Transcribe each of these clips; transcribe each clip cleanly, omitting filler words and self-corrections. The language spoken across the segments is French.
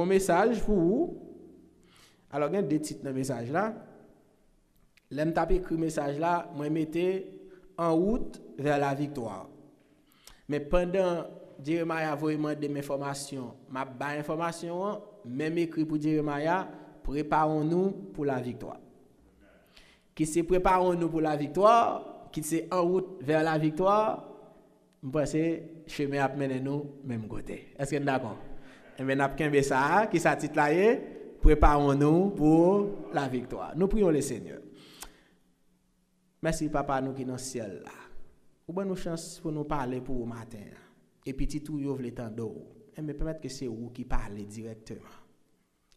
un message pour vous. Alors, il y a deux titres dans le message là. L'aime taper écrit message là, moi mettez en route vers la victoire. Mais pendant Jérémia voit demander mes informations, m'a ba information, même écrit pour Jérémia, préparons-nous pour la victoire. Qui c'est préparons-nous pour la victoire, qui c'est en route vers la victoire, je pense que chemin a mené nous même côté. Est-ce que vous êtes d'accord? Et bien, nous avons ça, qui s'intitule préparons-nous pour la victoire. Nous prions le Seigneur. Merci, papa, nous qui sommes dans le ciel là. Ou bonne chance pour nous parler pour le matin. Et puis, tout le monde temps d'eau. Mais permettre que c'est vous qui parlez directement.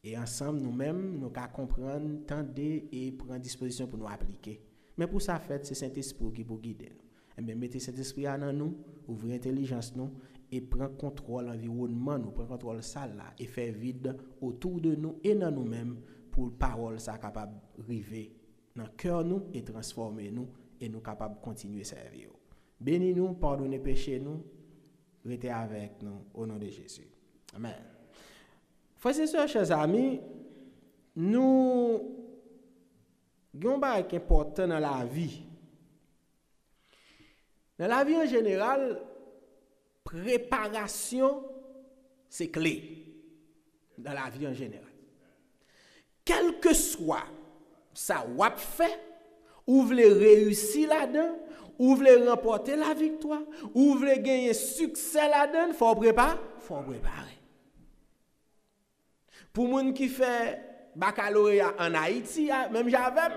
Et ensemble, nous-mêmes, nous allons comprendre, tendre et prendre disposition pour nous appliquer. Mais pour ça, c'est Saint-Esprit qui peut guider nous. Mais mettez cet esprit en nous, ouvrez l'intelligence nous, et prend contrôle l'environnement nous, prend contrôle ça là, et fait vide autour de nous et dans nous-mêmes pour parole ça capable arriver dans cœur nous et transformer nous et nous capable continuer servir. Bénis-nous, pardonnez péché nous, restez avec nous au nom de Jésus. Amen. Frères et sœurs, chers amis, nous avons un truc important dans la vie. Dans la vie en général, préparation, c'est clé. Dans la vie en général. Quel que soit ça ou fait, ou vous voulez réussir là-dedans, ou vous voulez remporter la victoire, ou vous voulez gagner succès là-dedans, il faut préparer. Pour les gens qui fait baccalauréat en Haïti, même j'avais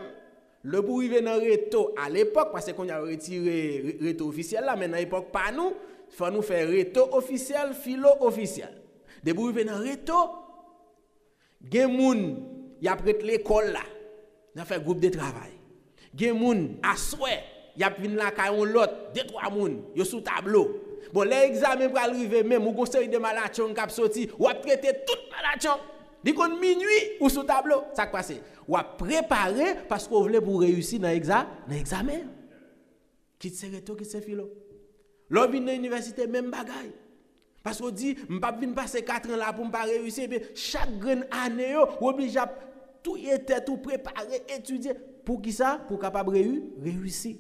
le pour arriver dans le réto à l'époque, parce qu'on a retiré le réto officiel là, mais dans l'époque, pas nous, il faut nous faire réto officiel, philo officiel. De pour arriver dans le réto, il y a des gens qui ont prêté l'école là, ils ont fait groupe de travail. Il y a des gens à souhait, ils ont venu là, ils ont l'autre, 2-3 personnes, ils sont sous tableau. Bon, l'examen pour arriver même, ou conseil de malachon qui a sorti, ou a traité toute malachon. Dit qu'on minuit ou sous tableau, ça qui passe. Ou a préparé parce qu'on voulait pour réussir dans l'examen. Quitte ce réto, quitte ce philo. L'on vient dans l'université, même bagaille. Parce qu'on dit, je ne vais pas passer 4 ans là pour ne pas réussir. Mais chaque année, on oblige à tout être, tout préparer, étudier. Pour qui ça? Pour capable réussir.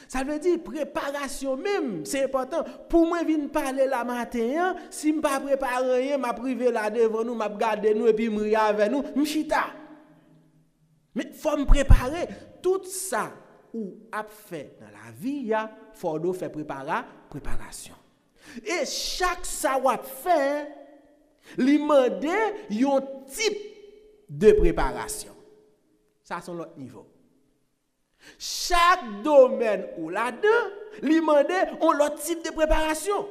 Ça veut dire préparation même, c'est important. Pour moi, venir parler la matin, si je ne pas préparer rien, je privé là devant nous, je garde nous et puis je ris avec nous, je chita. Mais il faut me préparer. Tout ça ou a fait dans la vie, il faut faire préparation. Et chaque ça ou a fait, il demande un type de préparation. Ça, c'est l'autre niveau. Chaque domaine ou là-dedans, lui demande un autre type de préparation.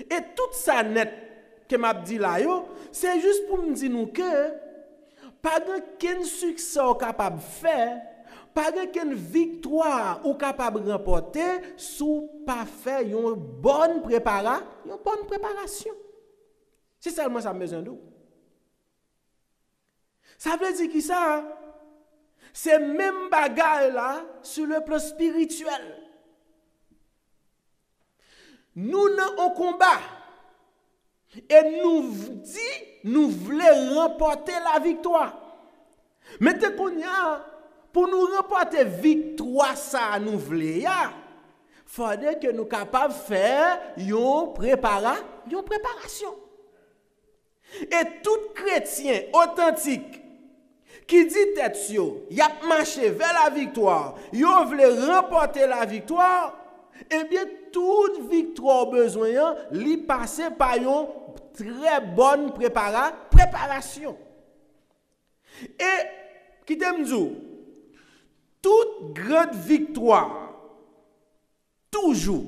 Et tout ça net que m'a dit là, c'est juste pour me dire nous que pas de succès ou capable de faire, pas de victoire ou capable de remporter sous pas faire une bonne préparation. C'est seulement ça besoin de. Ça veut dire qui ça? C'est même bagarre là sur le plan spirituel. Nous n'avons combat et nous voulons remporter la victoire. Mais dès qu'on y a, pour nous remporter victoire, ça nous voulons, il faudrait que nous soyons capables de faire une préparation. Et tout chrétien authentique qui dit tête il a marché vers la victoire, il veut remporter la victoire, eh bien, toute victoire besoin, lui passer par une très bonne préparation. Et, qui t'aime dire, toute grande victoire, toujours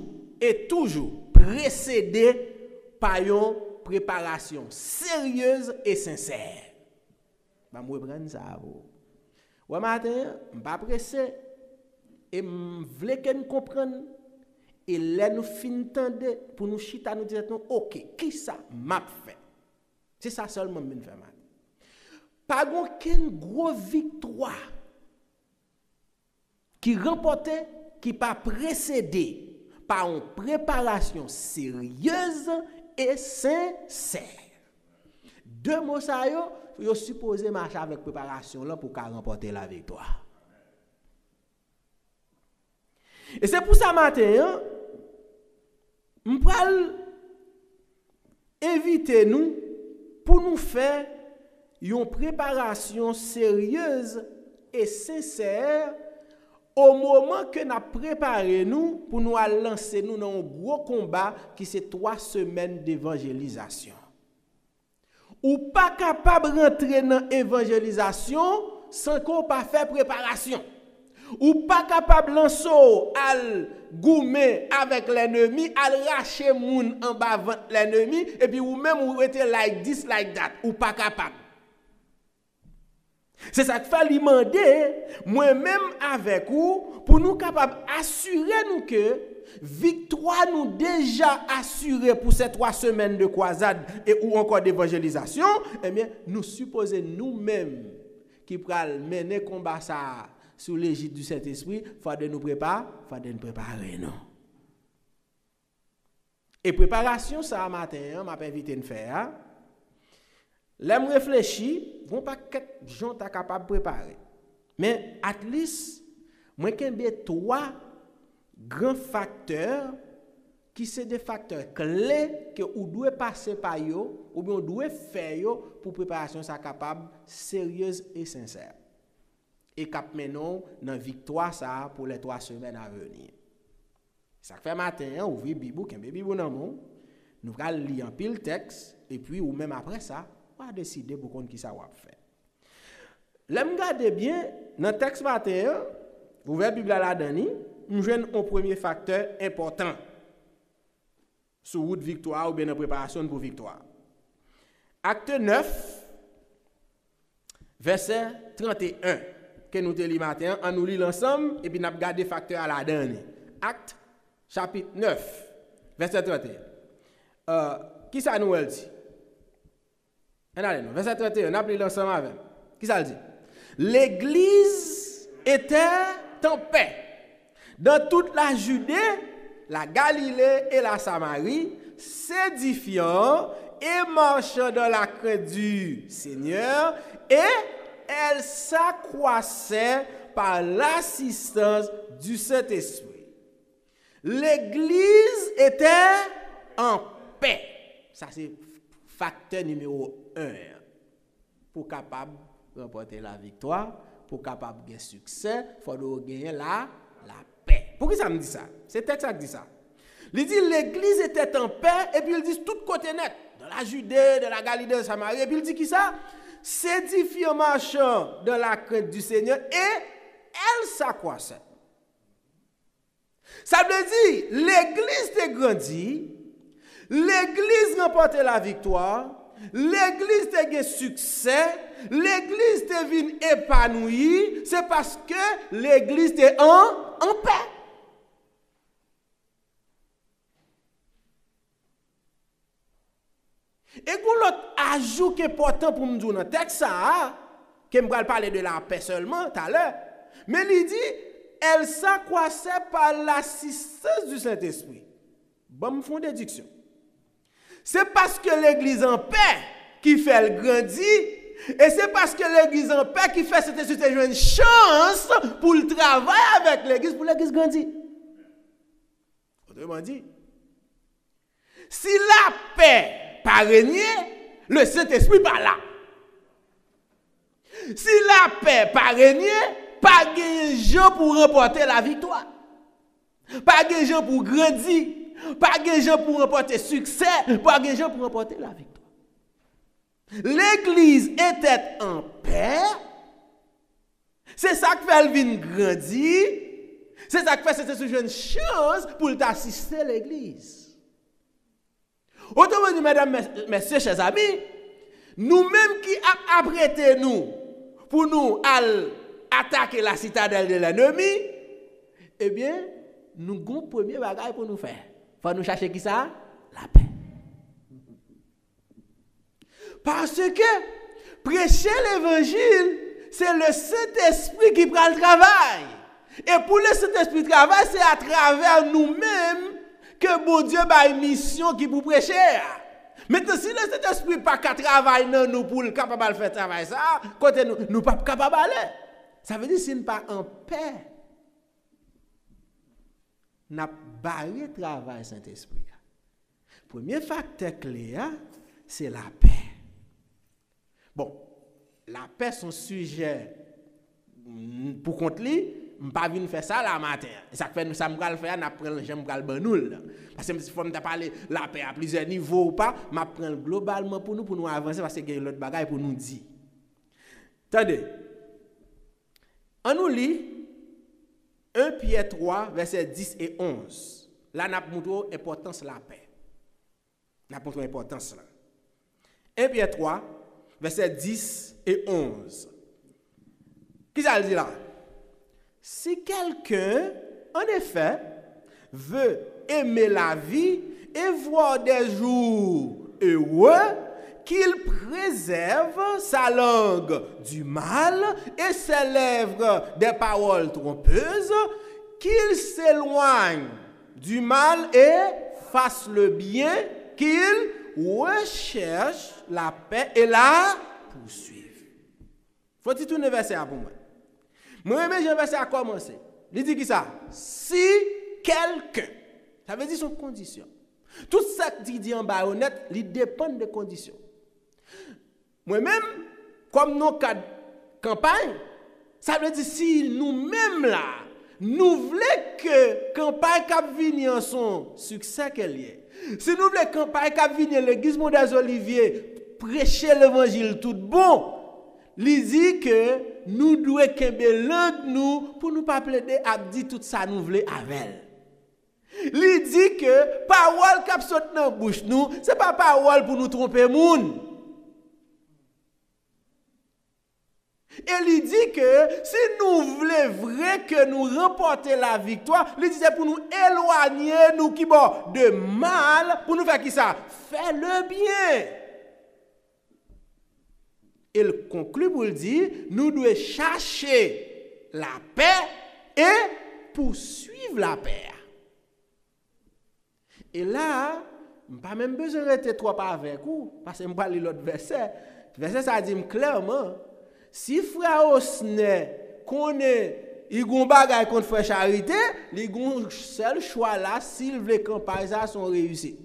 précédée par une préparation sérieuse et sincère. Je vais prendre ça. Ouais, matin, je ne suis pas pressé. Et je veux que nous comprenions. Et là, nous finissons pour nous chita, nous dire, ok, qui ça m'a fait? C'est ça seulement que je fais. Pas aucune grosse victoire qui remportait, qui pas précédée par une préparation sérieuse et sincère. Deux mots ça yo supposé marcher avec préparation là pour remporter la victoire. Et c'est pour ça matin, on va inviter nous pour nous faire une préparation sérieuse et sincère au moment que nous préparé nous pour nous lancer nous dans un gros combat qui c'est 3 semaines d'évangélisation. Ou pas capable de rentrer dans l'évangélisation sans qu'on pas faire préparation. Ou pas capable de lancer al goumer avec l'ennemi, al racher moun en bas ventre l'ennemi et puis ou même ou était like this like that ou pas capable. C'est ça que fait demander moi-même avec vous pour nous capables assurer nous que victoire nous déjà assurée pour ces 3 semaines de croisade et ou encore d'évangélisation, eh bien nous supposons nous-mêmes qui pral mener combat ça sous l'égide du Saint-Esprit, faut de nous préparer non. Et préparation ça matin, m'a invité de faire. L'aime réfléchir, vont pas quatre gens ta capable de préparer. Mais at least moi kembe 3 grands facteurs qui sont des facteurs clés que ou doit passer par yo ou bien on doit faire yo pour préparation ça capable sérieuse et sincère. Et cap menon dans victoire ça pour les 3 semaines à venir. Ça fait matin ouvrir Bible, kembe Bible dans mon, nous va lire en pile texte et puis ou même après ça on va décider pour qu'on qui ça va faire. L'aime garder bien dans texte matin, ouvert Bible là dedans, nous joignons un premier facteur important sur route victoire ou bien en préparation pour victoire. Acte 9 verset 31 que nous te lis matin, on nous lit ensemble et puis n'a garder facteur à la dernière. Acte chapitre 9 verset 31. Qui ça nous dit? Allez, verset 31, on a pris ensemble avec. Qui ça dit? L'église était en paix dans toute la Judée, la Galilée et la Samarie, s'édifiant et marchant dans la crainte du Seigneur, et elle s'accroissait par l'assistance du Saint-Esprit. L'église était en paix. Ça c'est facteur numéro 1 pour capable remporter la victoire, pour capable gagner succès, il faut gagner la paix. Pourquoi ça me dit ça? C'est texte qui dit ça. Il dit l'église était en paix et puis il dit tout côté net, dans la Judée, dans la Galilée, de Samarie, et puis il dit qui ça? S'édifiant marchant dans la crainte du Seigneur et elle s'accroissait. Ça veut dire l'église te grandit, l'église remportait la victoire, l'église te gagne succès, l'église te vient épanouie, c'est parce que l'église te en paix. Et pour l'autre ajout qui est important pour me dire dans le texte, ça, que je vais parler de la paix seulement tout à l'heure, mais il dit, elle s'accroissait par l'assistance du Saint-Esprit. Bon, me font déduction. C'est parce que l'église en paix qui fait le grandir, et c'est parce que l'église en paix qui fait cette une chance pour le travail avec l'église, pour l'église grandir. Autrement dit, si la paix pas régner, le Saint-Esprit pas là. Si la paix pas régner, pas de gens pour remporter la victoire. Pas de gens pour grandir. Pas de gens pour remporter succès. Pas de gens pour remporter la victoire. L'église était en paix. C'est ça qui fait le grandir. C'est ça qui fait cette une chance pour t'assister à l'église. Autrement dit, mesdames, messieurs, chers amis, nous-mêmes qui apprêtons nous pour nous attaquer la citadelle de l'ennemi, eh bien, nous avons un premier bagage pour nous faire. Il faut nous chercher qui ça? La paix. Parce que prêcher l'évangile, c'est le Saint-Esprit qui prend le travail. Et pour le Saint-Esprit travail, c'est à travers nous-mêmes que bon Dieu a une mission qui vous prêcher. Maintenant, si le Saint-Esprit pas qu'à travailler dans nous pour le capable de faire travail ça, côté nous pas capable d'aller. Ça veut dire si nous pas en paix, n'a barré travail Saint-Esprit. Premier facteur clé, c'est la paix. Bon, la paix son sujet pour contre lui, je pas venir faire ça la matin. Ça fait nous ça me le faire, n'a prendre j'aime le banoul. Parce que si faut me parler la paix à plusieurs niveaux ou pas, m'a prendre globalement pour nous avancer parce qu'il y a l'autre bagaille pour nous dire. Attendez. On nous lit 1 Pierre 3 versets 10 et 11. Là n'a montré l'importance de la paix. N'a montré l'importance là. 1 Pierre 3 versets 10 et 11. Qui ça dit là? Si quelqu'un, en effet, veut aimer la vie et voir des jours heureux, qu'il préserve sa langue du mal et ses lèvres des paroles trompeuses, qu'il s'éloigne du mal et fasse le bien, qu'il recherche la paix et la poursuive. Faut-il tourner verset pour moi? Moi-même, j'ai un verset à commencer. Il dit qui ça? Si quelqu'un, ça veut dire son condition. Tout ça qui dit en bas honnête, il dépend des conditions. Moi-même, comme nos cas de campagne, ça veut dire si nous-mêmes là, nous voulons que campagne qui vienne en son succès qu'elle y est. Si nous voulons campagne qui vienne l'église des Oliviers prêcher l'évangile tout bon, il dit que nous devons kembe langue nous pour nous pas plaider à dire tout ça nous voulons avec. Il dit que parole qui saute dans bouche nous, c'est pas parole pour nous tromper moun. Et il dit que si nous voulons vrai que nous remporter la victoire, il dit c'est pour nous éloigner nous qui bon de mal, pour nous faire qui ça? Faire le bien. Il conclut pour le dire, nous devons chercher la paix et poursuivre la paix. Et là, je n'ai pas même besoin de rester trop avec vous, parce que je vais lire l'autre verset. Le verset, ça dit clairement, si frère Osne connaît, il y a un bagage contre frère Charité, il y a un seul choix là, s'il veut que campagne sont réussi.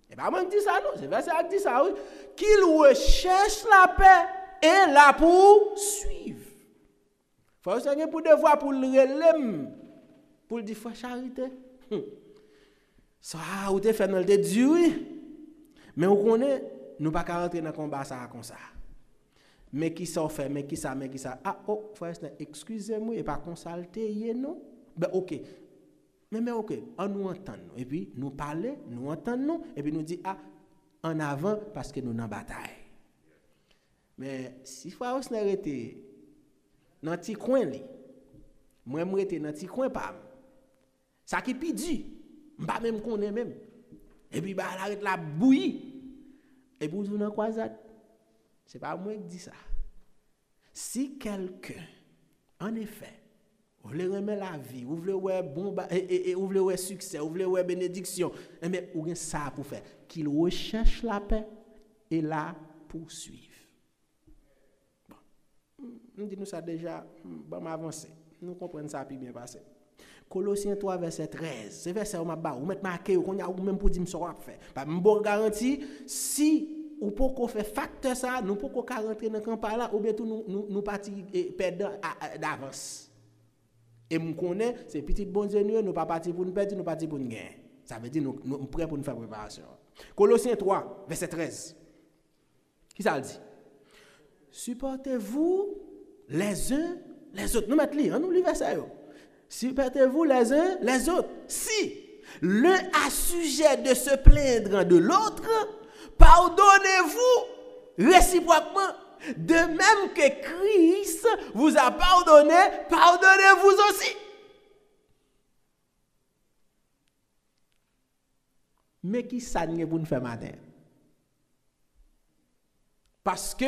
Et pas même dit ça, non, c'est verset qui dit ça, oui. Qu'il recherche la paix et la poursuive. Il faut que pour devoir pour le relève, pour le dire frère Charité. Ça, vous avez fait dans le dur, mais on connaît, nous ne pouvons pas rentrer dans le combat ça comme ça. Mais qui ça fait, mais qui ça. Ah, oh, frère, excusez-moi, et pas consulter, non? Ben, ok. Mais ok, on nous entend, et puis nous parler, nous entendons, et puis nous dit, ah, en avant, parce que nous sommes en bataille. Mais si frère Osner était dans un petit coin, moi, je suis dans un petit coin, ça qui est dit, je ne sais même qu'on est même. Et puis, bah, arrête la bouillie. Et puis, vous dans croisade. Ce n'est pas moi qui dis ça. Si quelqu'un, en effet, vous voulez remettre la vie, vous voulez voir bon, vous voulez voir succès, vous voulez voir bénédiction, mais vous avez ça pour faire. Qu'il recherche la paix et la poursuive. Bon. Nous disons ça déjà, bon, m'avancer. Nous comprenons ça puis bien passé. Colossiens 3, verset 13. C'est verset où vous mettez marqué, ou même pour dire ce qu'on va faire. Je vous garantis, si ou pour qu'on fait facteur ça, nous pour qu'on rentrer dans le campagne là, ou bien tout nous partir perdant d'avance. Et nous connaissons, c'est petit bon Dieu, nous pas partir pour nous perdre, nous partir pour nous gagner. Ça veut dire nous prêts pour nous faire préparation. Colossiens 3, verset 13. Qui ça dit? Supportez-vous les uns les autres. Nous mettons les, nous lisons verset. Supportez-vous les uns les autres. Si l'un a sujet de se plaindre de l'autre, pardonnez-vous réciproquement. De même que Christ vous a pardonné, pardonnez-vous aussi. Mais qui ça n'est pour nous faire matin? Parce que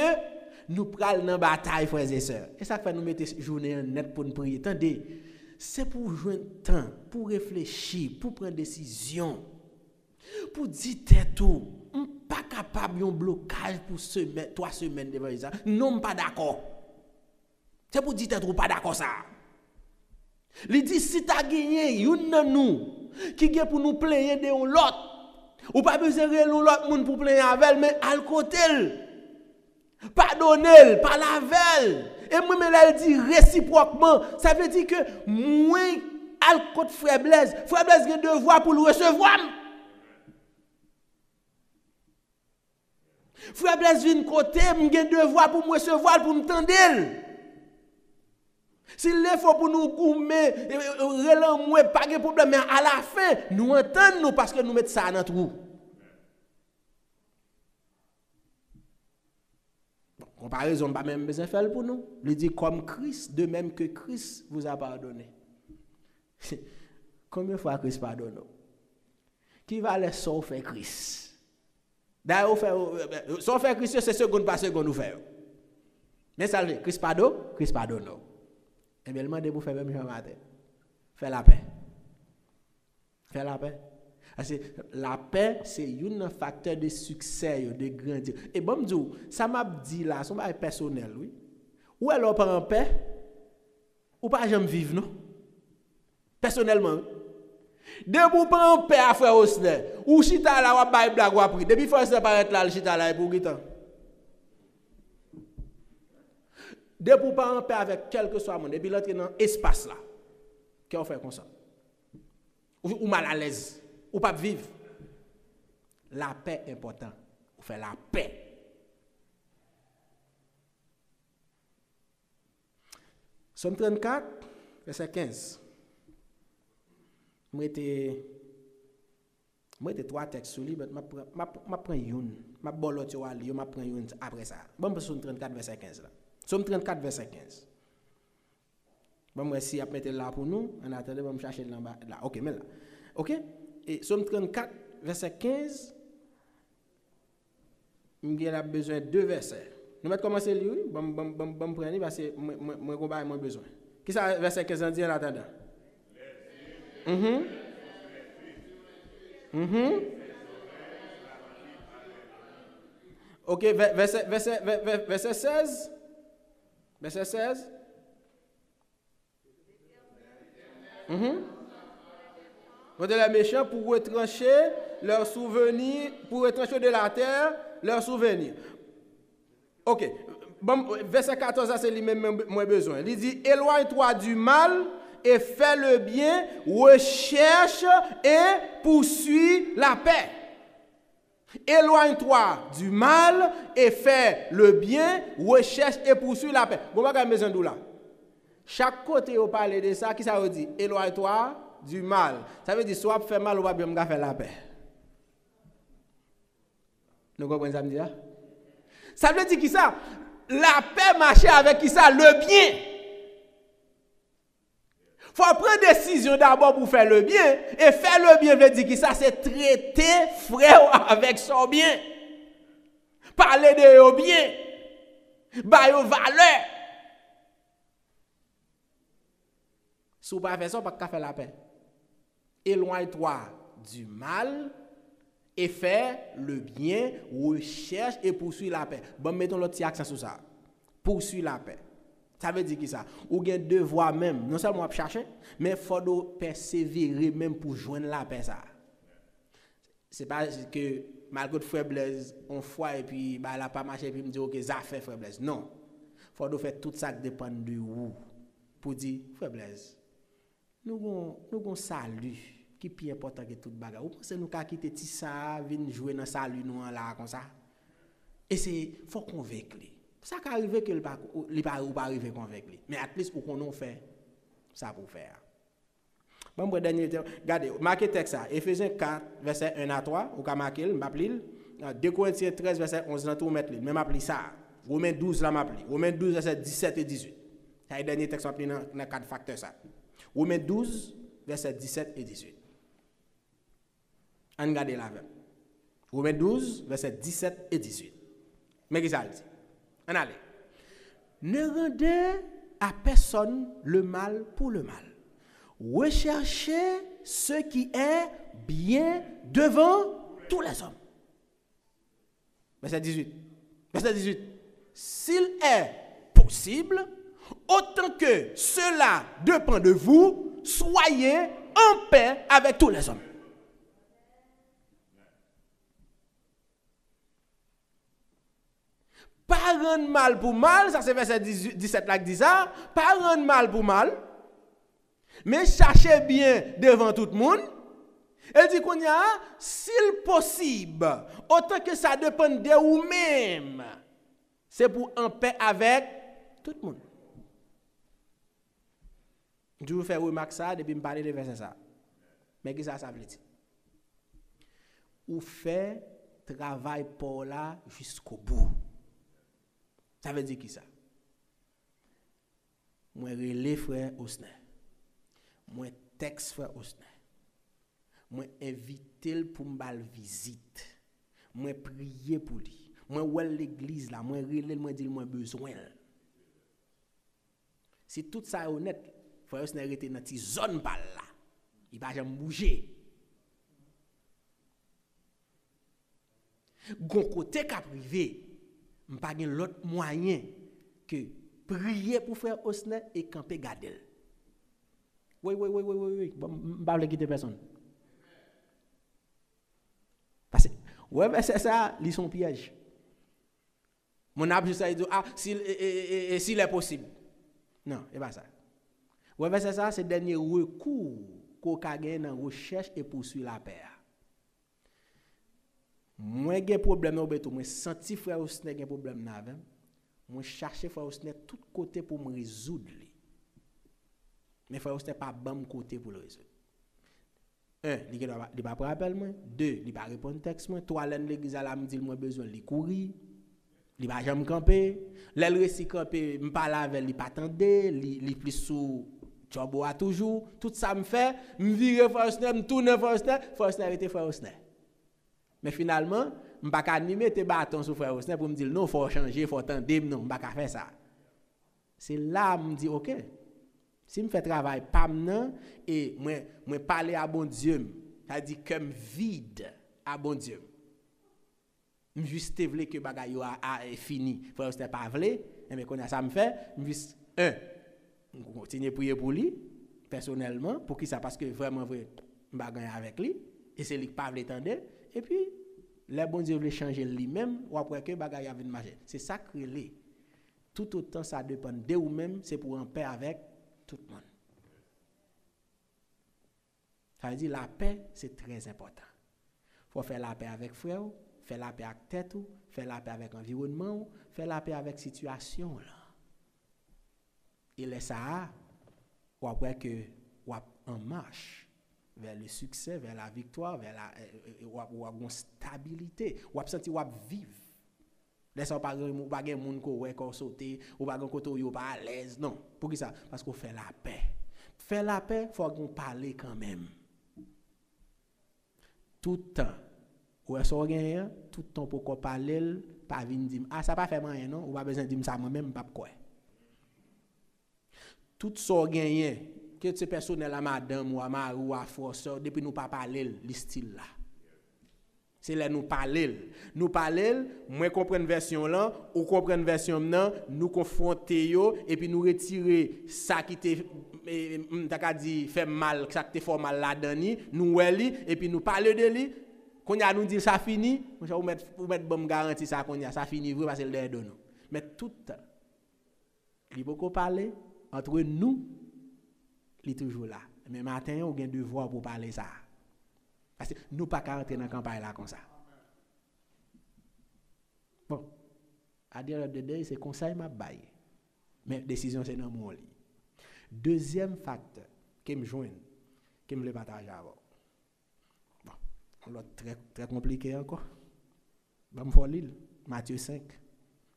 nous prenons dans la bataille, frères et sœurs. Et ça fait nous mettre journée en net pour nous prier. Attendez, c'est pour jouer temps, pour réfléchir, pour prendre des décisions, pour dire tout. Pas capable un blocage pour 3 semaines devant ça. Non, pas d'accord. C'est pour dire que pas d'accord ça. Il dit si tu as gagné, une de nous qui est pour nous plaindre de l'autre, ou pas besoin de l'autre monde pour plaindre avec, mais à côté, pardonner, pas laver. Et moi, elle dit réciproquement, ça veut dire que moi, à côté frère Blaise a devoir pour le recevoir. Frère Blaise vient côté, j'ai devoir pour me recevoir, pour me tendre. S'il le faut pour nous coumer, pas de problème, mais à la fin, nous entendons parce que nous mettons ça dans le trou. Comparaison, pas même besoin de faire pour nous. Il dit comme Christ, de même que Christ vous a pardonné. Combien de fois Christ pardonne? Qui va aller sauf faire Christ? D'ailleurs, sauf faire Christ, c'est seconde par seconde nous faire. Mais ça, Christ pardonne. Et bien, il m'a dit pour faire même chose matin. Fais la paix. Fais la paix. Parce que la paix, c'est un facteur de succès, de grandir. Et bon, ça m'a dit là, c'est un personnel, oui. Ou alors par en paix, ou pas jamais vivre, non? Personnellement. Depuis par en paix à frère Osner, ou chita là, ou pas blague ou appris. Depuis fois ça paraît là, le chita là, pour guitan. Depuis par en paix avec quel que soit le monde, depuis l'entrer dans l'espace là, qu'est-ce qu'on fait comme ça? Ou mal à l'aise. Ou pas vivre. La paix est importante. Ou faire la paix. Somme 34, verset 15. Moi, j'ai 3 textes sur lui, mais je prends une. Je prends l'autre, je prends une après ça. Bon, Somme 34, verset 15. Là. Somme 34, verset 15. Bon, si je mets là pour nous, en attendant, je vais chercher là. Ok, mais là. Ok? Et Somme 34, verset 15, il a besoin de 2 versets. Nous allons commencer à lire, bon prendre parce que moi j'ai besoin. Qui ça verset 15 dit en attendant? Ok, verset 16. Verset 16. Quand les méchants pour retrancher leurs souvenirs, pour retrancher de la terre leurs souvenirs. Ok. Bon, verset 14, c'est lui-même moins besoin. Il dit, éloigne-toi du mal et fais le bien, recherche et poursuis la paix. Éloigne-toi du mal et fais le bien, recherche et poursuis la paix. Bon, pas besoin de là. Chaque côté où parle de ça, qui ça veut dire? Éloigne-toi du mal. Ça veut dire soit faire mal ou pas bien faire la paix. Nous comprenez ça me dit là? Ça veut dire qui ça? La paix marche avec qui ça? Le bien. Faut prendre décision d'abord pour faire le bien et faire le bien veut dire qui ça? C'est traiter frère avec son bien. Parler de au bien. Ba yo valeur. Si vous ne faites pas ça, vous ne pouvez pas faire la paix. Éloigne-toi du mal et fais le bien, recherche et poursuis la paix. Bon, mettons l'autre accent sur ça. Poursuis la paix. Ça veut dire qui ça? Ou bien devoir même, non seulement chercher, mais il faut persévérer même pour joindre la paix. Ce n'est pas que malgré frère Blaise, on foi et puis bah, elle n'a pas marché et puis me dit ok, ça fait frère Blaise. Non. Il faut faire tout ça qui dépend de vous. Pour dire, frère Blaise, nous avons salut qui est plus important que toute bagarre. Vous pensez nous qu'à quitter tout ça, venir jouer dans salut nous là comme ça? Et c'est faut convaincre. Ça qui arrive que il pas arriver convaincre. Mais à least qu'on on fait ça pour faire. Bon pour dernier regardez, marquez texte ça. Éphésiens 4 verset 1 à 3, ou ka marquer, m'appelle 2 Corinthiens 13 verset 11 là tout mettre lui. Même appli ça. Romains 12 là m'appelle. Romains 12 verset 17 et 18. Ça est dernier texte appelé dans 4 facteurs ça. Romains 12 verset 17 et 18. On regarde là. Romains 12 verset 17 et 18. Mais qu'est-ce que ça dit? On allez. Ne rendez à personne le mal pour le mal. Recherchez ce qui est bien devant tous les hommes. Verset 18. Verset 18. S'il est possible, autant que cela dépend de vous, soyez en paix avec tous les hommes. Pas rendre mal pour mal, ça c'est verset 17 là qui dit ça, pas rendre mal pour mal, mais cherchez bien devant tout le monde. Elle dit qu'on y a, s'il possible, autant que ça dépend de vous-même, c'est pour en paix avec tout le monde. Je vous fais remarquer ça depuis me parler de verset ça. Mais qu'est-ce que ça veut dire? Ou fait travail pour là jusqu'au bout. Ça veut dire qui ça? Moi relais frère Osner. Moi texte frère Osner. Moi inviter pour me visite. Moi prier pour lui. Moi ouais l'église là, moi relais moi dire moi besoin. Si tout ça est honnête, frère Osner était dans cette zone par là. Il va jamais bouger. Gon côté ka privé, m'pa gen l'autre moyen que prier pour frère Osner et camper garder. Oui. M'pa vle quitter personne. Parce que ouais c'est ça, ils sont piège. Mon âme juste dit s'il est possible. Non, c'est pas ça. Ouais c'est ça, c'est dernier recours qu'on a gagné dans recherche et poursuivre la paix. Moi j'ai problème au beto, moi senti frère Osner gen problème avec. Moi chercher frère Osner tout côté pour me résoudre. Mais frère Osner pas bon côté pour le résoudre. 1, il pas rappel moi, 2, il pas répondre texte moi, 3 l'église là me dit moi besoin de courir. Il va jamais camper, l'elle récit camper, me parler avec il pas attendre, il plus sous job a toujours, tout ça me fait, me virer frère Osner, me tourner frère Osner était frère Osner. Mais finalement, je ne peux pas mettre bâton sur frère Osner pour me dire non, il faut changer, il faut attendre, non, je ne peux pas faire ça. C'est là que je me dis, ok, si je fais travail, pas maintenant, et je parle à bon Dieu, c'est-à-dire que je vide à bon Dieu. Je juste voulais que bagay a fini, frère Osner pas voulu, mais quand ça me fait, je juste continuer à prier pour lui, personnellement, pour qui ça, parce que vraiment, je bagay avec lui, et c'est lui qui pas voulu attendre. Et puis, le bon Dieu veut changer lui-même, ou après que bagay avait marché. C'est ça que les. Tout autant ça dépend de vous-même, c'est pour en paix avec tout le monde. Ça veut dire la paix, c'est très important. Il faut faire la paix avec frère, faire la paix avec tête, faire la paix avec environnement, faire la paix avec situation là. Et les ça, ou après que ou en marche vers le succès, vers la victoire, vers la stabilité, ou senti ou vivre. Laissez pas gen moun ko wè ko sauter, ou pas gen koto yo pas à l'aise, non. Pour qui ça? Parce qu'on fait la paix. Faire la paix, faut qu'on parle quand même. Tout temps. Ou est-ce qu'on tout temps pour qu'on parle, pas venir dire ça pas fait rien non, ou pas besoin de dire ça moi-même pas quoi. Tout ça gagné que ces personnel à madame ou à mari ou à force depuis nous pas parler le style là. C'est là nous parler, moi comprendre version là, ou comprendre version là, nous confronter yo et puis nous retirer ça qui t'a dit fait mal, ça qui fait mal là dedans, nous weli et puis nous parler de lui, qu'on y a nous dire ça fini, on mettre bonne garantie ça qu'on y a ça fini vrai parce que le derrière nous. Mais tout il beaucoup parler entre nous, il est toujours là. Mais matin on a un devoir pour parler ça. Parce que nous pas qu'à rentrer dans la campagne là comme ça. Bon, à dire de day, c'est conseil m'a baillé. Mais décision c'est dans mon lit. Deuxième facteur qui me joint, qui me le partage avant. Bon, l'autre très compliqué encore. Bon, me faut lire Matthieu 5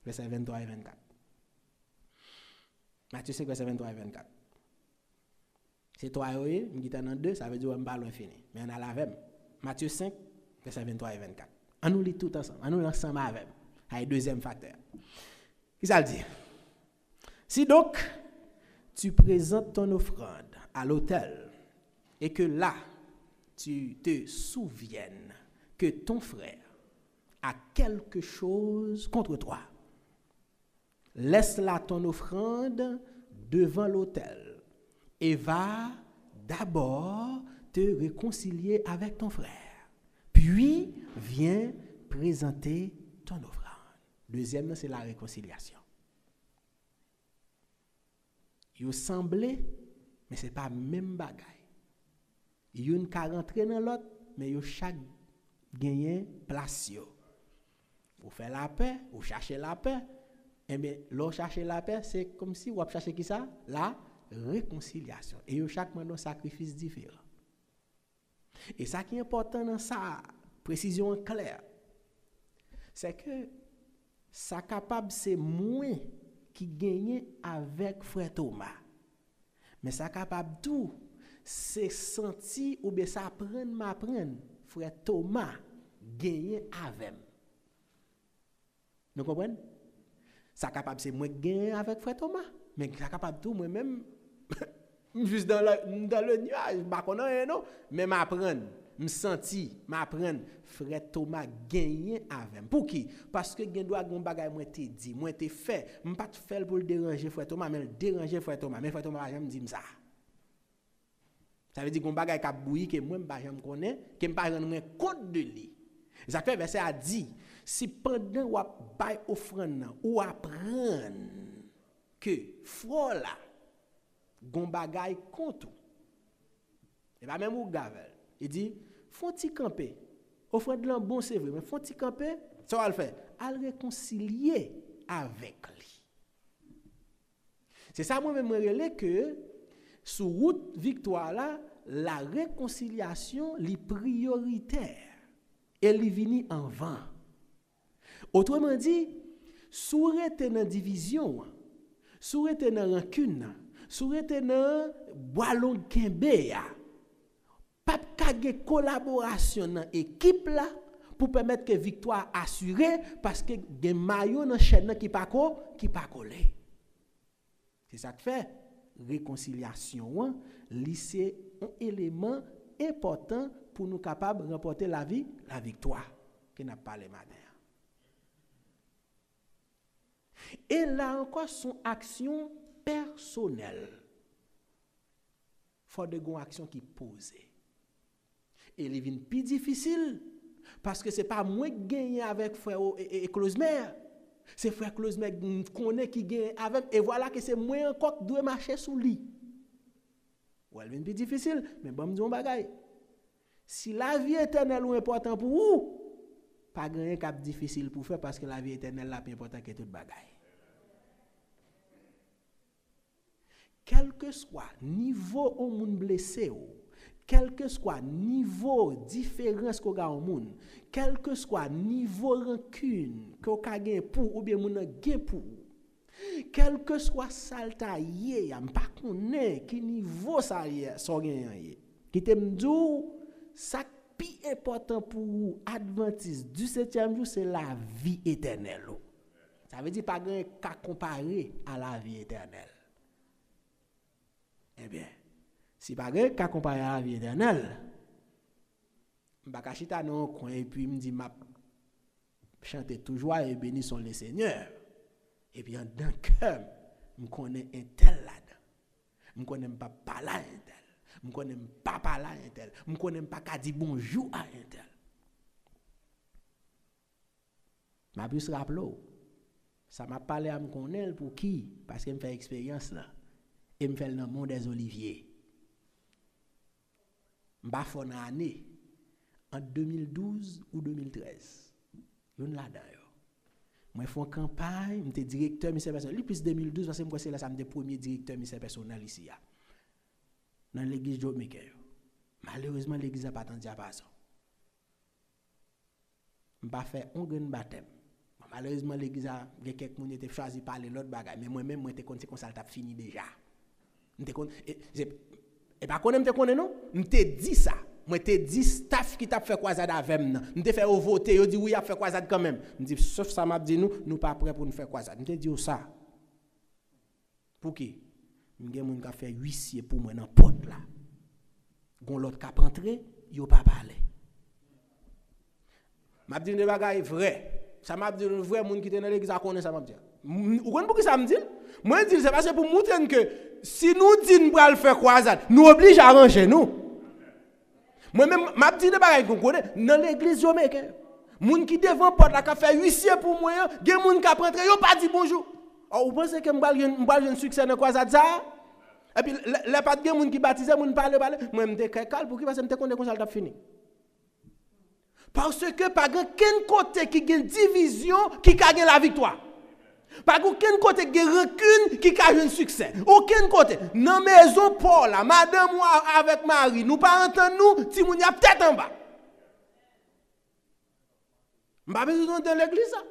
verset 23 et 24. Matthieu 5 verset 23 et 24. C'est toi et moi qui dans 2, ça veut dire on va loin fini. Mais on a la même. Matthieu 5 verset 23 et 24. On nous lit tout ensemble. On nous ensemble avec. C'est le deuxième facteur. Qu'est-ce que ça dit? Si donc tu présentes ton offrande à l'autel et que là tu te souviennes que ton frère a quelque chose contre toi, laisse là ton offrande devant l'autel et va d'abord te réconcilier avec ton frère. Puis, viens présenter ton offrande. Deuxième, c'est la réconciliation. Ils semblent, mais ce n'est pas le même bagaille. Ils ont qu'à rentrer dans l'autre, mais ils chaque gagne place. Vous faites la paix, vous cherchez la paix. Eh bien, l'on cherche la paix, c'est comme si vous cherchez qui ça? La réconciliation. Et chaque moment, un sacrifice différent. Et ça qui est important dans ça, précision claire, c'est que ça capable, c'est moins qui gagne avec frère Thomas. Mais ça capable tout, c'est senti ou bien ça m'apprendre, frère Thomas gagne avec. Vous comprenez? Ça capable, c'est moi gagne avec frère Thomas. Mais ça capable tout, moi-même, juste dans le nuage, je non, mais m'apprendre. Me senti, m'apprendre, frère Thomas gagné avec. Pour qui? Parce que gen doit gon bagay moi te dit, moi te fait, m pas te faire pour le déranger frère Thomas, mais le déranger frère Thomas, mais frère Thomas jamais dit ça. Ça veut dire gon bagay ka bouilli que moi m'pa jamais connaît, que m'pa rendre compte de lui. Ça fait verset a dit, si pendant ou bay offrande ou apprendre que frère là gon bagay contre. Et pas même ou gavel. Il dit faut-il camper? Offrande là bon c'est vrai, mais faut-il camper? Ça va le faire. À le réconcilier avec lui. C'est ça moi-même relais que sous route victoire là, la réconciliation est prioritaire. Elle est venue en vain. Autrement dit, sous rete dans division, sous rete dans rancune, sous rete dans boilon kembe, pas kage collaboration dans équipe là pour permettre que victoire assurée parce que des maillons dans chaîne qui pas collé. C'est ça que fait réconciliation, c'est un élément important pour nous capables de remporter la victoire que n'a pas les matin. Et là encore son action personnelle. Faut de gon action qui posée. Et il est plus difficile parce que c'est pas moi qui gagne avec frère et Closemer. C'est frère Closemer connaît qui gagne avec et voilà que c'est moi encore qui doit marcher sous lui. Ouais, il est plus difficile, mais bon me dit un bagay. Si la vie éternelle est important pour vous, pas grand cap difficile pour faire parce que la vie éternelle est plus important que tout bagay. Quel que soit niveau au monde blessé, quel que soit niveau différence qu'on a au monde, quel que soit niveau rancune qu'on a gagné pour ou bien mon a gagné pour, quel que soit saltaillé, am pas connaît qui niveau ça so gagné, qui te m'dou ça plus important pour adventiste du 7e jour c'est la vie éternelle. Ça veut dire pas grand qu'à comparer à la vie éternelle. Eh bien, si pas grand qu'à comparer à la vie éternelle, m'pa chita non coin et puis me dit m'a chanter toujours et béni sont les seigneurs. Et puis en d'un cœur, me connais un tel là-dedans. Me connais pas parler un tel. Je ne connais pas parler à un tel. Je ne connais pas dire bonjour à un tel. Je me rappelle, ça m'a parlé à me connaître pour qui? Parce que je fais expérience là. Et je fais dans le monde des oliviers. Je suis fait une année, en 2012 ou 2013. Je suis là-dedans. Moi, je fais une campagne, je suis directeur ministère personnel. Plus 2012, parce que c'est là, ça me premier directeur ministère personnel ici. Dans l'église de Michael. Malheureusement, l'église n'a pas tant de diapason. Je n'ai pas fait un grand baptême. Malheureusement, l'église a quelqu'un qui a choisi de parler de l'autre bagage. Mais moi-même, je suis comme ça, ça fini déjà. Et pas qu'on me connaît non? Je te dis ça. Moi te dis staff qui t'a fait croisade avec moi. Je te fait voter, yo dit oui, a fait croisade quand même. Je dis sauf ça m'a dit nous pas prêt pour nous faire croisade. Je te dis ça. Pour qui? M'gè moun ka fait huissier pour moi dans porte là. Gon l'autre ka rentrer, yo pas parler. M'a dit des bagailles vrai. Ça m'a dit le vrai monde qui était dans l'église a connaît ça m'a dit. Vous comprenez pourquoi ça me dit? Moi je dis c'est parce que pour montrer que si nous disons pour le faire croisade, nous oblige à arranger nous. Moi même m'a dit des bagailles qu'on connaît dans l'église jamaïcaine. Moun qui devant porte la fait huissier pour moi, gen moun qui rentre yo pas dit bonjour. Vous pensez que m'bal un succès dans croisade ça? Et puis les pas gen moun qui baptisé moun parler moi me calme pour qui parce que me connait comme ça t'a fini. Parce que pas aucun côté qui gagne division qui gagne la victoire. Pas aucun côté qui recule qui gagne un succès. Aucun côté. Dans maison Paul, madame ou avec Marie, nous pas entendre nous, ti moun y a peut-être en bas. M'pas besoin de l'église ça.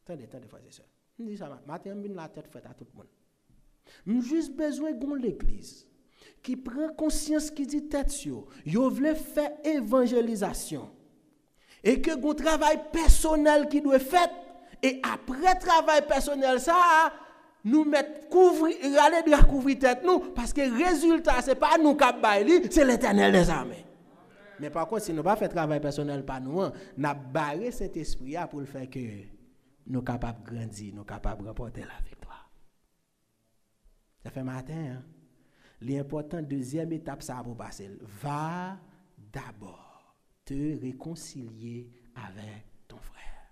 Attendez, frères et sœurs. Je dis ça matin, je la tête faite à tout le monde. J'ai juste besoin de l'église qui prend conscience qui dit tête yo veut faire évangélisation et que un travail personnel qui doit faire et après travail personnel ça nous mettre couvrir aller de couvrir tête nous parce que résultat c'est pas nous qui bailler c'est l'Éternel des armées. Mais par contre si nous pas faire travail personnel pas nous n'a barré cet esprit pour le faire que nous capables grandir, nous capables remporter la victoire. Ça fait matin hein. L'important deuxième étape ça pour passer. Va d'abord te réconcilier avec ton frère.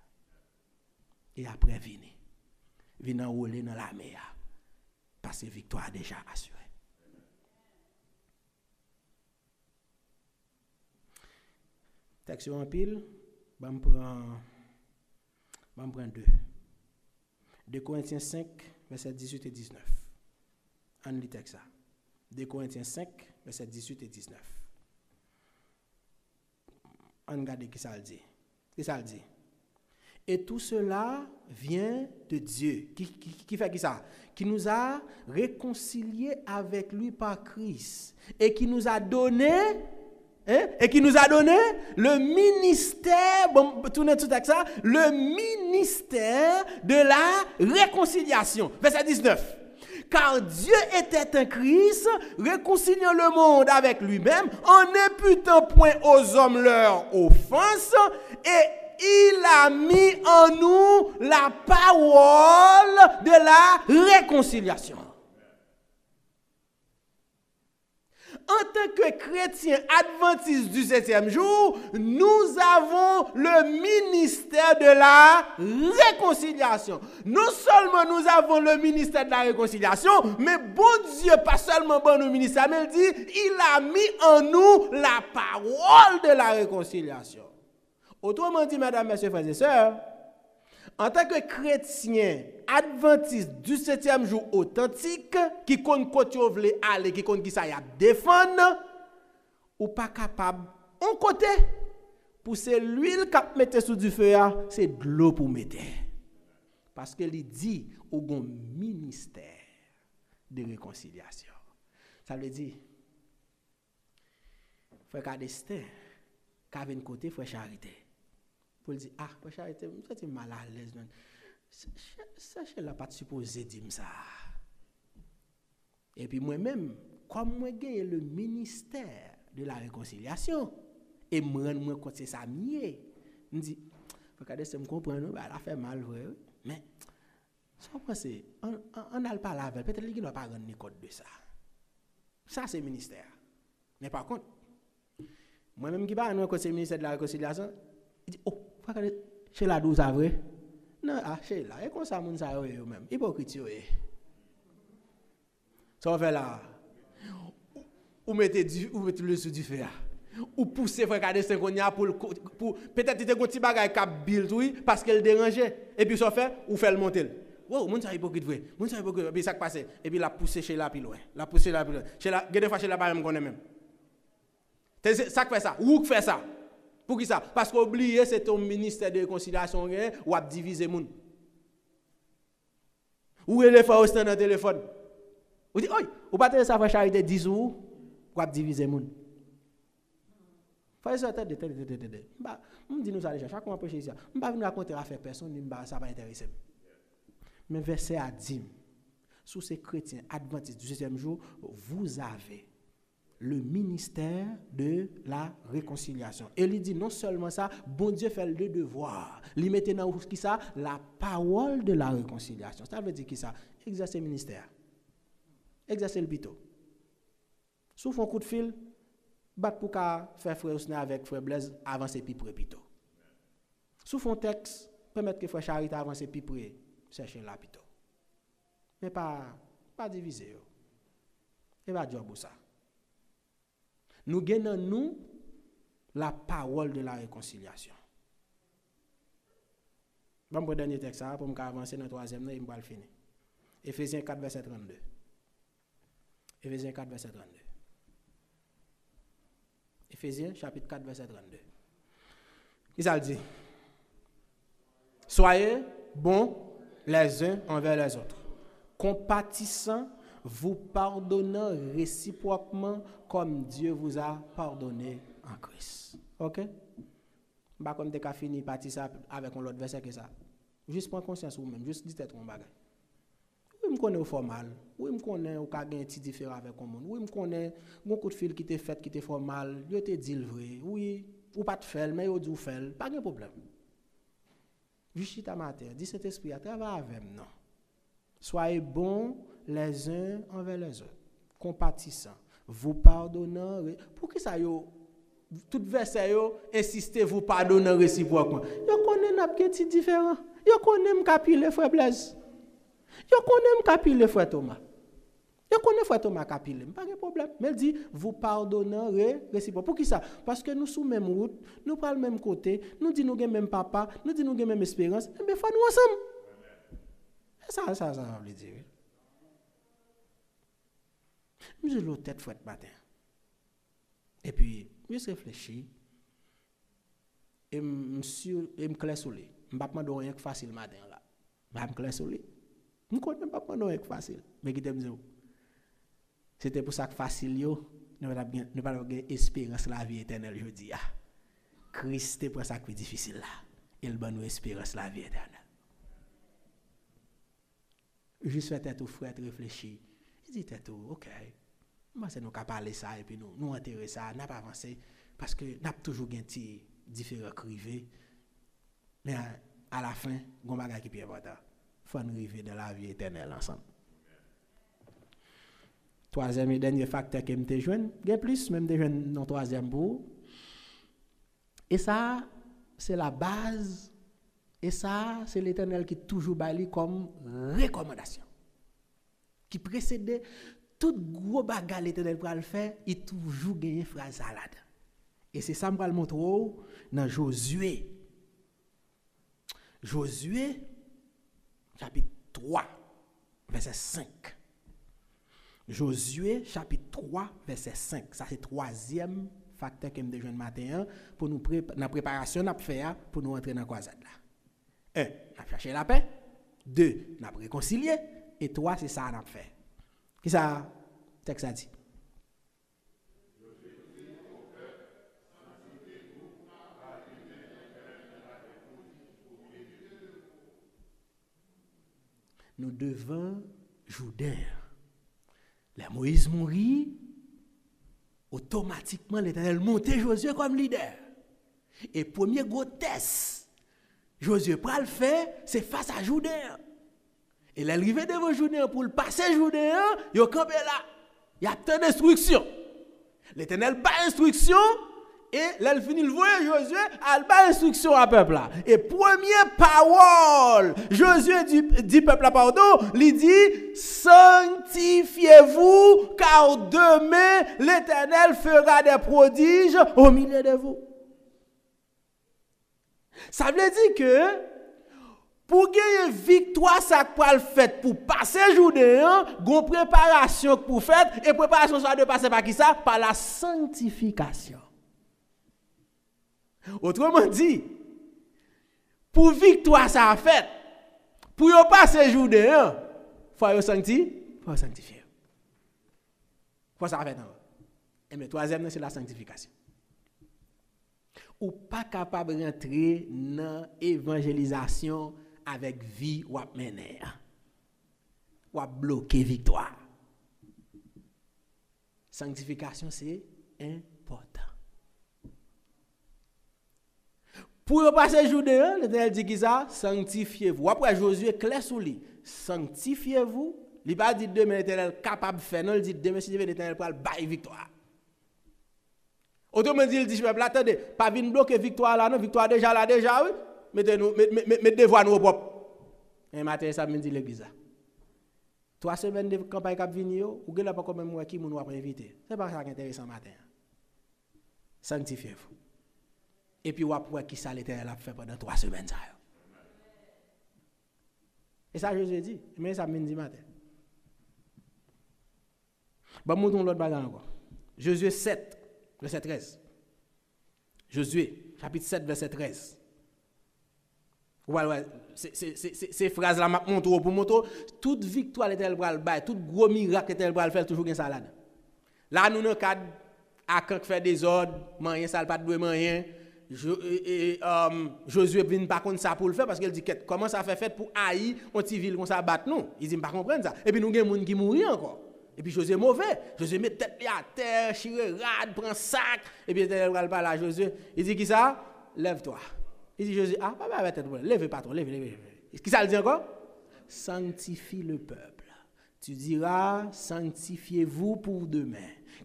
Et après viens enrouler dans la mer. Parce que victoire déjà assurée. Texte en pile, je prends 2. 2 Corinthiens 5, verset 18 et 19. On lit texte ça. 2 Corinthiens 5, verset 18 et 19. On regarde qui ça dit. Qui ça dit? Et tout cela vient de Dieu. Qui fait qui ça? Qui nous a réconciliés avec lui par Christ. Et qui nous a donné... Et qui nous a donné le ministère, bon, tournez tout avec ça, le ministère de la réconciliation. Verset 19. Car Dieu était un Christ, réconciliant le monde avec lui-même, en n'imputant point aux hommes leur offense, et il a mis en nous la parole de la réconciliation. En tant que chrétiens adventistes du 7e jour, nous avons le ministère de la réconciliation. Non seulement nous avons le ministère de la réconciliation, mais bon Dieu, pas seulement bon nous ministère, mais il dit, il a mis en nous la parole de la réconciliation. Autrement dit, mesdames, messieurs, frères et sœurs, en tant que chrétien adventiste du 7e jour authentique, qui compte côté où vous aller, qui compte qui ça y a défendre, ou pas capable, on côté, pour c'est l'huile qu'a mettre sous du feu, c'est de l'eau pour mettre. Parce que il dit au bon ministère de réconciliation. Ça veut dire, frère Cadestin, qu'a vient côté, frère Charité. Pour dire, ah, frère Charité, je suis mal à l'aise. Ça, je n'ai pas supposé dire ça. Et puis moi-même, comme moi j'ai le ministère de la réconciliation, et moi rends compte c'est ça mieux, je dis, regardez, ça me comprend, elle a fait mal, mais ça c'est, on n'a pas la veille, peut-être qu'il n'a pas rendu compte de ça. Ça c'est ministère. Mais par contre, moi-même qui parle de c'est ministère de la réconciliation, il dit, oh, regardez, chez la 12 avril. Non, ah, chez là, et comme ça, moun sa yo même, hypocrite yo. Ça fait là, ou mettez le sous du feu, ou poussez frère Cadestin qu'on y a pour peut-être te gonti bagay cap build oui parce qu'elle dérangeait et puis ça fait ou fait le monter. Wow, moun sa hypocrite vrai. Moun sa hypocrite, puis ça passe et puis la pousser chez là puis loin. La pousser là puis loin. Chez là, des fois chez là pas même connaît même. Ça fait ça, ou fait ça. Pour qui ça? Parce qu'oublier c'est ton ministère de réconciliation ou a diviser moun. Ou les frères au stand dans téléphone. Ou dit oi, ou pas te ça frère Charité 10 jours ou a diviser moun. Frère ça tête. Bah, on dit nous ça déjà chaque mois prêcher ça. On pas venir raconter affaire personne, ça va intéresser. Mais verset à 10. Sous ces chrétiens adventistes du 7e jour, vous avez le ministère de la réconciliation. Et il dit non seulement ça, bon Dieu fait le devoir. Il met dans qui ça? La parole de la réconciliation. Ça veut dire qui ça? Exercer le ministère. Exercer le bito. Souffle un coup de fil, bat pour qu'à faire frère Ousna avec frère Blaise avancer plus près pito. Souffle un texte, permettre que frère Charité avance plus près, chercher la pito. Mais pas diviser. Et pas job ça. Nous gagnons nous la parole de la réconciliation. Bon, pour le dernier texte, pour me avancer dans le troisième, je vais le finir. Éphésiens 4, verset 32. Éphésiens 4, verset 32. Éphésiens, chapitre 4, verset 32. Qu'est-ce qu'il dit? Soyez bons les uns envers les autres, compatissants, vous pardonnant réciproquement comme Dieu vous a pardonné en Christ. Ok? Bah comme t'es qu'à finir partie ça avec un autre verset que ça. Juste prendre conscience vous-même, juste dis tête ton bagage. Oui, me connais au formal. Oui, me connais au cas gain petit différent avec un monde. Oui, me connais beaucoup de fil qui t'est fait qui t'est formal, yo te dit le vrai. Oui, ou pas de faire mais yo dit ou faire, pas de problème. Juste ta matin, dis cet esprit à travailler avec non. Soyez bons les uns envers les autres, compatissants, vous pardonnant. Pour qui ça yo tout verset yo insistez vous pardonnant réciproquement. Yo connaît n'a petit différent. Yo connaît m'capile frère Blaise. Yo connaît m'capile frère Thomas. Yo connaît frère Thomas capile, pas de problème. Mais il dit vous pardonnant réciproquement. Pour qui ça? Parce que nous sous même route, nous parlons le même côté, nous dit nous gagne même papa, nous dit nous gagne même espérance, mais faut nous ensemble. Ça veut dire. J'ai l'autre tête fouette matin. Et puis, je réfléchis. Et me clair sur lui. Je ne vais pas demander rien que facile matin là. Je me clair sur lui. Je ne connais pas demander rien que facile. Mais qui t'aime dire? C'était pour ça que facile yo, ne pas avoir espérance la vie éternelle, je dis. Christ est pour ça que difficile là. Il donne nous espérance la vie éternelle. Juste fait tout frère réfléchir. Il dit tout, OK. Moi c'est nous qu'à parler ça et puis nous enterrer ça, n'a pas avancé parce que n'a toujours gain différents crivés. Mais à la fin, gon bagage qui est important. Faut nous arriver dans la vie éternelle ensemble. Troisième et dernier facteur que me joindre, gain plus même te joindre dans troisième bout. Et ça c'est la base. Et ça, c'est l'Éternel qui toujours bali comme recommandation. Qui précède tout gros bagage l'Éternel pour le faire, il toujours gagne phrase salade. Et c'est ça que je vais le montrer dans Josué. Josué, chapitre 3, verset 5. Josué, chapitre 3, verset 5. Ça, c'est le troisième facteur que je me matin pour nous dans la préparation nous faire pour nous entrer dans la croisade là. 1, on a cherché la paix. 2, on a réconcilié. Et 3, c'est ça qu'on a fait. Qui ça, texte a dit? Nous devons jouer. Les Moïse mourit, automatiquement l'Éternel montait Josué comme leader. Et premier gros test, Josué pral faire, c'est face à Jourdain. Et l'arrivée devant Jourdain pour le passer Jourdain, il campé là. Il y a tant d'instructions. L'Éternel bat instruction et là finit le voyer Josué, il bat instruction à peuple là. Et première parole, Josué dit peuple là pardon, il dit sanctifiez-vous car demain l'Éternel fera des prodiges au milieu de vous. Ça veut dire que pour gagner victoire, ça peut le faire pour passer journée, gon préparation pour faire et préparation ça de passer par qui ça? Par la sanctification. Autrement dit, pour victoire ça a fait, pour yo passer journée, faut yo sanctifier, faut sanctifier. Faut ça fait non. Et le troisième c'est la sanctification. Ou pas capable de rentrer dans l'évangélisation avec vie ou mener. Ou bloquer victoire. Sanctification, c'est important. Pour passer jour de l'Éternel dit qui ça? Sanctifiez-vous. Après Josué clair sous lui. Sanctifiez-vous. Il pas dit demain l'Éternel capable de faire, non, il dit demain si l'Éternel pour bailler victoire. Autrement dit, il dit peuple attendez, pas venir bloquer victoire là non, victoire déjà là déjà oui. Mettez voix nous propre. Un matin ça me dit l'église. 3 semaines de campagne qui venir ou gela pas comme moi qui moun va inviter. C'est pas ça qui intéressant matin. Sanctifiez-vous. Et puis, on va voir qui ça l'Éternel a fait pendant 3 semaines. Et ça, Jésus dit. Mais ça me dit matin. Bon, montons l'autre bagarre encore. Josué 7, verset 13. Josué, chapitre 7, verset 13. Voilà, ces phrases-là, je montre pour montrer. Toute victoire l'Éternel va le bailler, tout gros miracle l'Éternel va le faire, toujours une salade. Là, nous, dans le cadre, à quand faire des ordres, rien, ça pas de rien. Josué vient pas contre ça pour le faire parce qu'il dit comment ça fait pour haïr un petit ville comme ça battre nous. Il dit pas comprendre ça. Et puis nous avons des gens qui mourent encore. Et puis Josué mauvais. Josué met tête à terre, chire rade, prend sac et puis il parle à Josué. Il dit qui ça? Lève-toi. Il dit Josué pas tête lève patron, lève. Qui ça le dit encore? Sanctifie le peuple. Tu diras sanctifiez-vous pour demain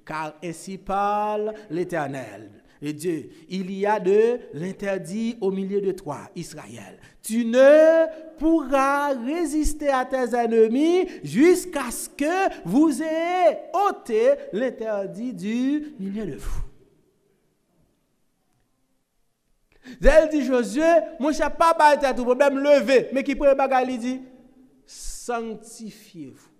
car ainsi parle l'Éternel. Et Dieu, il y a de l'interdit au milieu de toi, Israël. Tu ne pourras résister à tes ennemis jusqu'à ce que vous ayez ôté l'interdit du milieu de vous. Elle dit Josué, mon cher papa était tout problème levé, mais qui prend bagarre il dit sanctifiez-vous.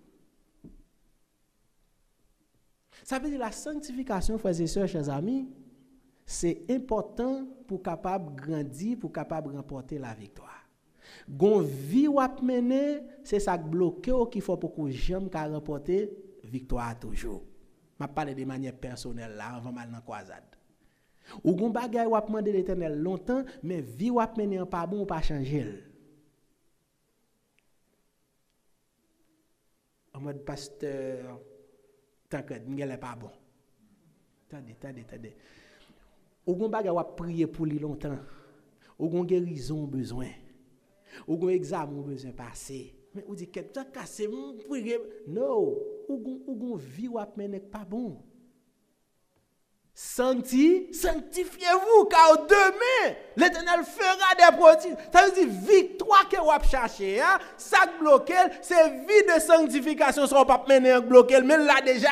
Ça veut dire la sanctification, frères et sœurs, chers amis. C'est important pour capable grandir, pour capable remporter la victoire. Gon vie ou ap mener, c'est ça bloqué qu'il faut pour que j'aime qu'à remporter victoire toujours. M'a parlé de manière personnelle là avant mal dans croisade. Ou gon bagay ou ap demander l'Éternel longtemps, mais vie ou ap mener pas bon ou pas changer. En mode pasteur, tant que m'gèle pas bon. Attendez. Ou gon bagay wap prier pour lui longtemps. Ou gon guérison besoin. Ou gon examen besoin passer. Mais ou dit que ça cassé prier. Non, ou gon vie wap mener pas bon. Sanctifiez-vous car demain l'Éternel fera des prodiges. Ça veut dire victoire que wap chercher hein, ça bloqué, c'est vie de sanctification sont pas mener bloqué mais là déjà.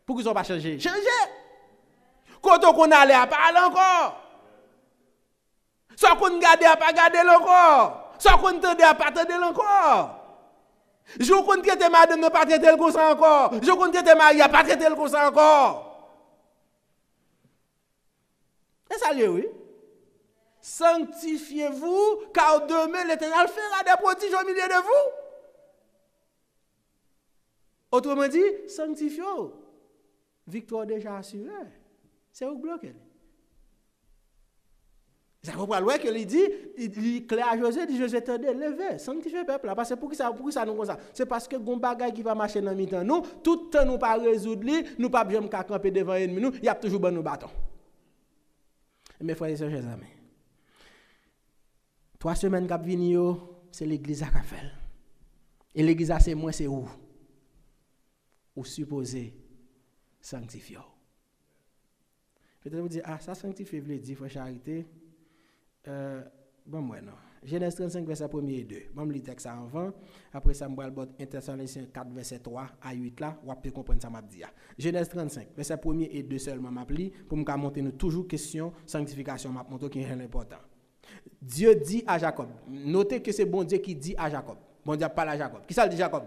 Pourquoi ils sont pas changer? Changer. Quand on allait à parler encore. Soit qu'on garde à pas garder encore. Soit qu'on tende à pas tendre encore. Je qu'on traite madame ne pas traiter le comme ça encore. Je qu'on traite mari à pas traiter le comme ça encore. Et ça lieu oui. Sanctifiez-vous car demain l'Éternel fera des prodiges au milieu de vous. Autrement dit, sanctifiez-vous. Victoire déjà assurée. C'est où bloqué. Ça comprend le qu'il dit, il clair à Josué, dit Josué attendez, levez, sanctifiez le peuple là parce que pour ça nous comme ça. C'est parce que gon bagay qui va marcher dans mi-temps nous, tout temps nous pas résoudre li, nous pas jamais camper devant ennemi nous, il y a toujours bon nous bâton. Mes frères et sœurs, chers amis. 3 semaines qui viennent, c'est l'église qui a fait. Et l'église c'est moi c'est où? Ou supposé sanctifier. Peut-être vous dire, ça sanctifie, veut dire, frère Charité. Bon, moi, non. Genèse 35, verset 1 et 2. Bon, je lis le texte avant. Après ça, je vais le Thessaloniciens 4, verset 3 à 8 là. Vous pouvez comprendre ça, m'a dit. Genèse 35, verset 1 et 2 seulement, m'a pris pour me monter nous toujours question sanctification, m'a montré qui est important. Dieu dit à Jacob. Notez que c'est bon Dieu qui dit à Jacob. Bon Dieu parle à Jacob. Qui ça le dit Jacob?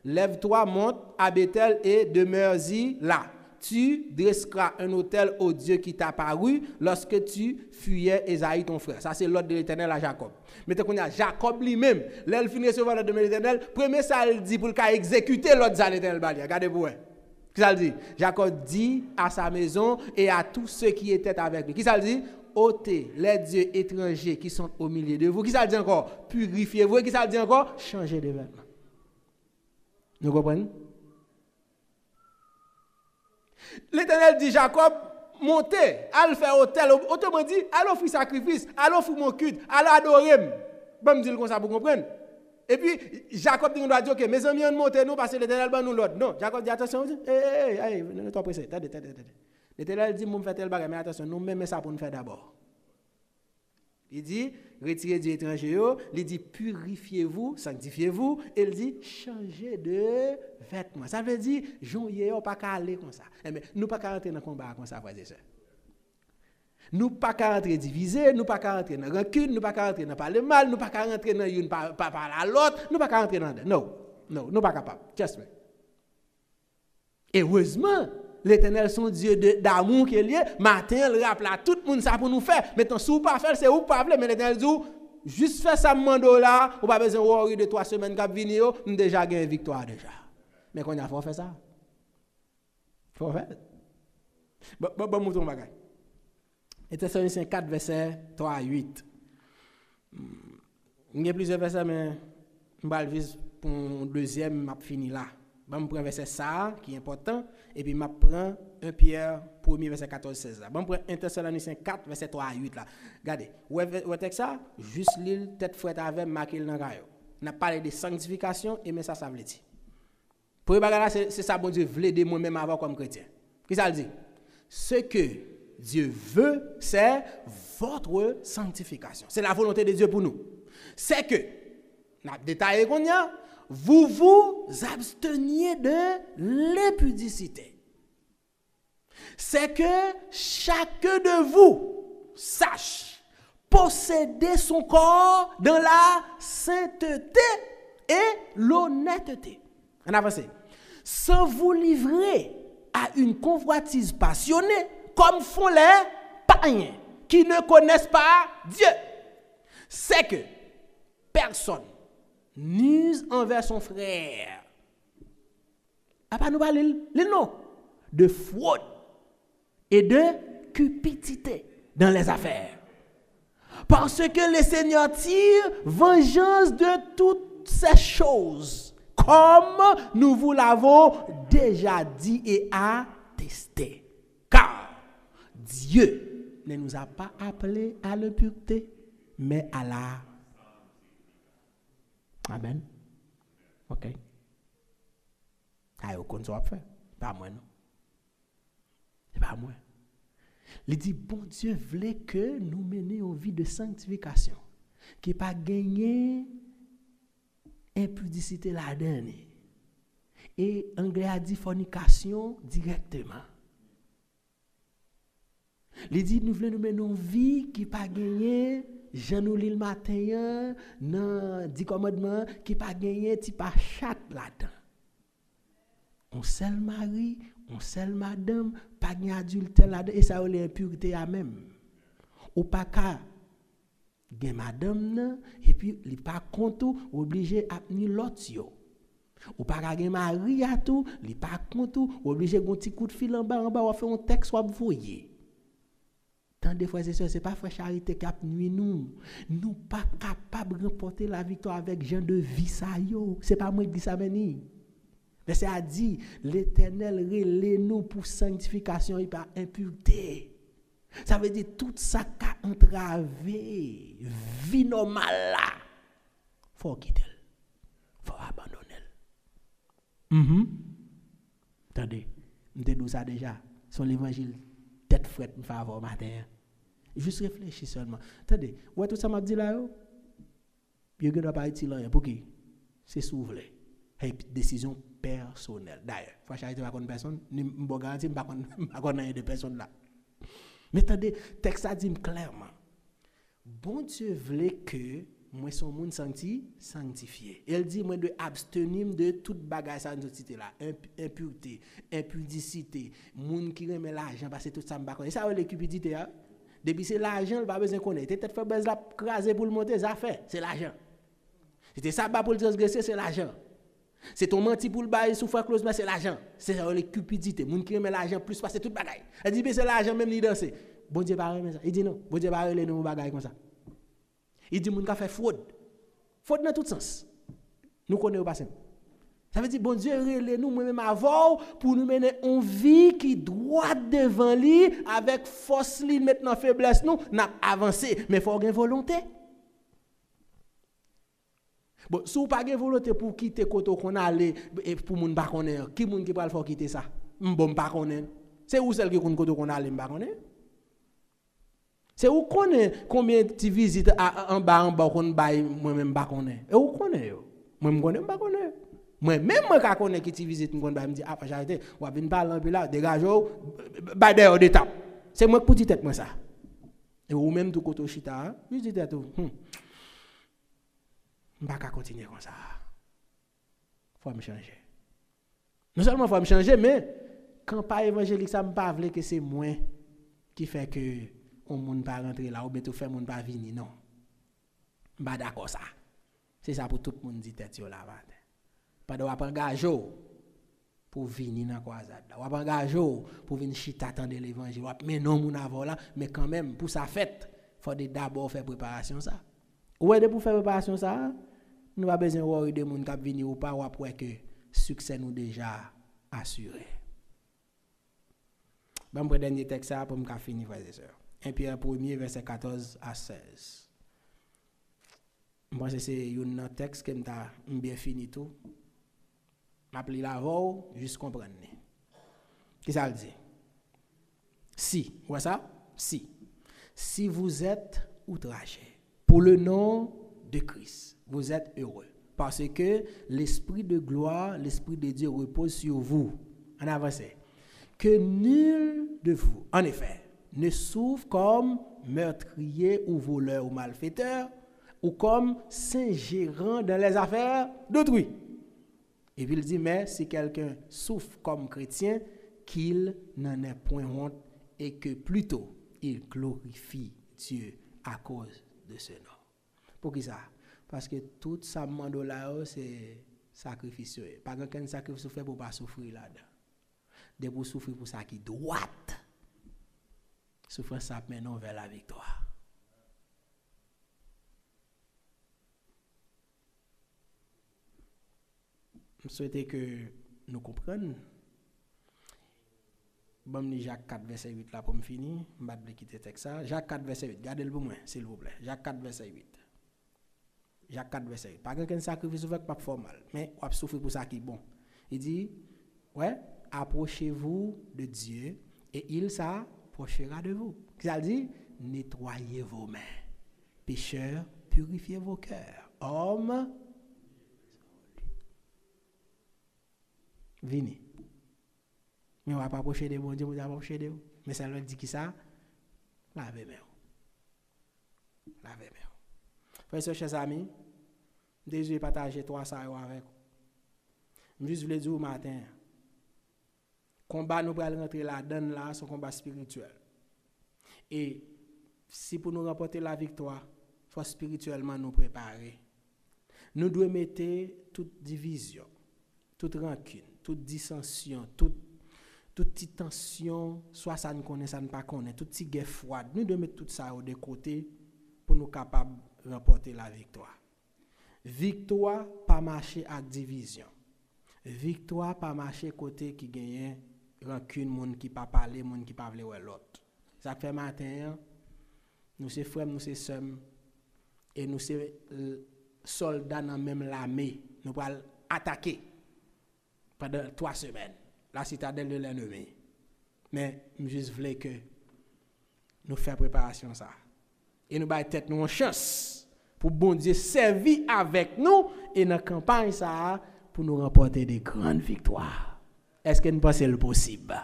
Lève-toi, monte à Bethel et demeure-y là. Tu dresseras un autel au Dieu qui t'a apparu lorsque tu fuyais Esaïe ton frère. Ça, c'est l'ordre de l'Éternel à Jacob. Mais qu'on a Jacob lui-même, là, il finit recevoir l'ordre de l'Éternel. Premier, ça, il dit pour le cas exécuter l'ordre de l'Éternel. Regardez-vous. Qui ça le dit? Jacob dit à sa maison et à tous ceux qui étaient avec lui. Qui ça le dit? Ôtez les dieux étrangers qui sont au milieu de vous. Qui ça le dit encore? Purifiez-vous. Qui ça le dit encore? Changez de vêtements. Vous comprenez? L'Éternel dit Jacob, montez, allez faire hôtel, autrement dit, allez offrir sacrifice, allez offrir mon culte, allez adorer. Bon, me dire comme ça pour comprendre. Et puis, Jacob dit, on doit dire, ok, mes amis, on monte nous parce que l'Éternel va nous l'autre. Non, Jacob dit, attention, ne t'en pressez, attendez. L'Éternel dit, moi, me faire tel bagage, mais attention, nous même ça pour nous faire d'abord. Il dit, retirez du étranger, il dit, purifiez-vous, sanctifiez-vous, et il dit, changez de vêtements. Ça veut dire, joyeux, pas qu'à aller comme ça. Mais nous pas qu'à rentrer dans le combat comme ça, frères et sœurs. Nous pas qu'à rentrer divisés, nous pas qu'à rentrer dans rancune, nous pas qu'à rentrer dans parler mal, nous pas qu'à rentrer dans une par à l'autre, nous pas qu'à rentrer dans non, nous pas capable. Just me. Et heureusement, l'Éternel son Dieu d'amour qui est lié, matin il rappelle à tout le monde ça pour nous faire. Maintenant si vous pas faire c'est vous pas faire mais l'Éternel dit juste faire ça mando là, ou pas besoin de worry de 3 semaines qui venir, nous déjà gagné victoire déjà. Mais qu'on a faut faire ça. Faut faire. Bon mouton bagay. Et Thessaloniciens 4, verset 3 à 8. Il y a plusieurs versets, mais je vais vise pour un deuxième, je fini là. Je vais prendre verset ça, qui est important, et puis je prends 1 Pierre, 1er verset 14-16. Je prends 1 Thessaloniciens 4, verset 3 à 8 là. Regardez, vous avez ça, juste l'île, tête fouette avec, marqué dans le rayon. On a parlé de sanctification, et mais ça veut dire. Pour le c'est ça, bon Dieu, voulait de moi-même avant comme chrétien. Qu'est-ce que ça dit? Ce que Dieu veut, c'est votre sanctification. C'est la volonté de Dieu pour nous. C'est que, on a détaillé qu'on y a, vous vous absteniez de l'impudicité. C'est que chacun de vous sache posséder son corps dans la sainteté et l'honnêteté. On avance. Sans vous livrer à une convoitise passionnée, comme font les païens qui ne connaissent pas Dieu. C'est que personne n'use envers son frère. À pas nous parler le nom de fraude et de cupidité dans les affaires. Parce que le Seigneur tire vengeance de toutes ces choses, comme nous vous l'avons déjà dit et attesté. Car Dieu ne nous a pas appelés à l'impureté, mais à la... Amen. Ok. Aïe, on va faire. Pas moi, non. C'est pas moi. Il dit, bon Dieu voulait que nous menions une vie de sanctification, qui n'a pas gagné impudicité là-dedans. Et anglais a dit fornication directement. Il dit, nous voulons nous mener une vie qui n'a pas gagné, Jean nous lit le matin, dans 10 commandements, qui n'a pas gagné, qui pas chat là-dedans. On seul mari, on seul madame, pas gagné adultère là-dedans, et ça, on l'impureté à même. Ou pas qu'à gagner madame, et puis, il pas compte, obligé à tenir l'autre. Ou pas gagner mari à tout, il pas compte, obligé de un petit coup de fil en bas, ou faire un texte, ou voyer. Tant de fois, c'est pas frère charité qui a nuit nous. Nous pas capables de remporter la victoire avec gens de vie ça yo. C'est pas moi qui dis ça mais c'est a dit l'Éternel relève nous pour sanctification et par impureté. Ça veut dire tout ça qui a entravé vie normale là. Faut quitter. Faut abandonner. Attendez, m'te dit ça déjà sur l'évangile tête frette me faveur matin. Juste réfléchis seulement. Attendez, ouais tout ça m'a dit là yo. Yo ne doit pas être là pour qui? C'est souverain. Et décision personnelle. D'ailleurs, faut charité pas connaître personne, ni me garantir pas connaître de personne là. Mais attendez, texte a dit clairement. Bon Dieu voulait que moi son monde sanctifié. Elle dit moi de abstenir de toute bagage ça nous cité là, impureté, impudicité, monde qui remet l'argent parce que tout ça me pas connaître. Ça les cupidité hein. Depuis c'est l'argent, il pas besoin connaître. Peut-être faire base la craser pour le monter, ça fait, c'est l'argent. C'était ça pour le transgresser, c'est l'argent. C'est ton menti pour le bail sous foi close mais c'est l'argent. C'est les cupidité, monde qui remet l'argent plus parce que tout bagage. Elle dit c'est l'argent même ni danser. Bon Dieu pas remet ça. Il dit non, bon Dieu pas remet nous bagage comme ça. Il dit moun ka fait fraude. Fraude dans tout sens. Nous connaissons pas ça. Ça veut dire, bon Dieu, relève nous même avant pour nous mener une vie qui droite devant lui, avec force, lui, maintenant faiblesse, nous, n'a avancé. Mais il faut avoir une volonté. Bon, si vous n'avez pas de volonté pour quitter le côté qu'on a allé, et pour moun pas connaître, qui moun qui va faire quitter ça? M'bon pas connaître. C'est où celle qui connaît côté qu'on a allé, m'pas connaître? C'est où connaît combien tu visites en bas qu'on bail moi-même pas connaître. Et où connaît yo? Moi connais pas connaître. Moi même moi ka connais qui tu visites m'gon bail me dit ah pas j'arrête, ou venir parler puis là dégage bail d'ailleurs d'étape. C'est moi pour tête moi ça. Et ou même tout côté chita, je dis tête tout. M'pas ka continuer comme ça. Faut me changer. Non seulement faut me changer mais quand pas évangélique ça me pas veut que c'est moi qui fait que on moun pas rentrer là ou bien tout fait moun pas venir non. Pas d'accord ça. C'est ça pour tout le monde dit tête yo là. Pas de engagé pour venir dans croisade. On pas engagé pour venir chita attendre l'évangile. Mais non moun avant là, mais quand même pour sa fête, faut d'abord faire préparation ça. Ouais de pour faire préparation ça, nous pas besoin worry de moun qui venir ou pas ou après que succès nous déjà assuré. Bon pour dernier texte ça pour me finir frères et sœurs. 1 Pierre 1er verset 14 à 16. Moi c'est un texte que m'ta bien fini tout. M'appli la voix juste comprendre. Qu'est-ce que ça dit? Si, voilà ça? Si vous êtes outragés pour le nom de Christ, vous êtes heureux parce que l'esprit de gloire, l'esprit de Dieu repose sur vous. En avance. Que nul de vous, en effet, ne souffre comme meurtrier ou voleur ou malfaiteur ou comme s'ingérant dans les affaires d'autrui. Et puis il dit, mais si quelqu'un souffre comme chrétien, qu'il n'en ait point honte et que plutôt il glorifie Dieu à cause de ce nom. Pour qui ça? Parce que tout ça demande là, c'est sacrifice. Pas qu'un sacrifice fait pour pas souffrir là-dedans. De pour souffrir pour ça qui droite. Souffrir ça maintenant vers la victoire. Je souhaite que nous comprenions. Bon, Jacques 4, verset 8 là pour me finir. Je vais quitter le texte. Jacques 4, verset 8. Gardez-le pour moi, s'il vous plaît. Jacques 4, verset 8. Jacques 4, verset 8. Pas qu'un sacrifice fait pas formal, mais on souffrir pour ça qui est bon. Il dit, ouais, approchez-vous de Dieu et il s'approchera de vous. Ça dit, nettoyez vos mains. Pécheurs, purifiez vos cœurs. Hommes, venez. Mais on va pas approcher de bon Dieu, on va pas approcher de vous. Mais ça leur dit qui ça? Lavez-moi. Lavez-moi. Frères et chers amis, désolé partager trois ça avec vous. Je juste voulais dire au matin, combat nous pour rentrer là-dedans là, c'est un combat spirituel. Et si pour nous remporter la victoire, il faut spirituellement nous préparer. Nous devons mettre toute division, toute rancune, toute dissension, toute petite tension, soit ça ne connaît, ça ne pas connaît, toute petite guerre froide. Nous devons mettre tout ça de côté pour nous capables de remporter la victoire. Victoire, pas marcher avec division. Victoire, pas marcher côté qui gagne rancune, monde qui pas parler, monde qui pas vle l'autre. Ça fait matin, nous sommes frères, nous sommes sœurs, et nous sommes soldats dans même l'armée. Nous allons attaquer pendant 3 semaines la citadelle de l'ennemi. Mais je juste voulais que nous fassions préparation ça. Et nous baillons tête nous en chance pour bon Dieu servir avec nous et dans la campagne ça pour nous remporter des grandes victoires. Est-ce que nous pensons le possible?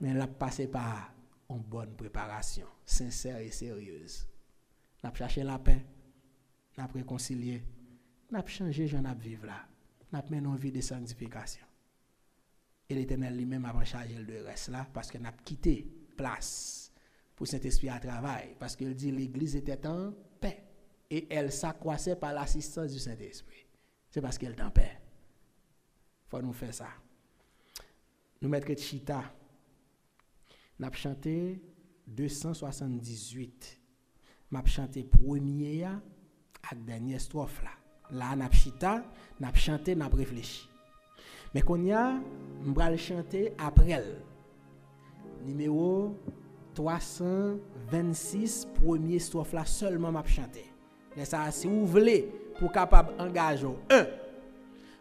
Mais là passer par une bonne préparation, sincère et sérieuse. Nous avons cherché la paix, nous avons réconcilié, nous avons changé gens à vivre là. Nous avons mené une vie de sanctification. Et l'Éternel lui-même a chargé le reste là parce que nous avons quitté place pour Saint-Esprit à travail. Parce qu'il dit l'Église était en paix. Et elle s'accroissait par l'assistance du Saint-Esprit. C'est parce qu'elle est en paix. Il faut nous faire ça. Nous mettre Chita. Nous avons chanté 278. Nous avons chanté premier avec dernière strophe là. Là, nous avons Chita, nous avons chanté, nous avons réfléchi. Mais qu'on y a, m'bral chanter après elle. Numéro 326, premier strophe là seulement m'a chanter. Mais ça, si vous voulez, pour capable engager,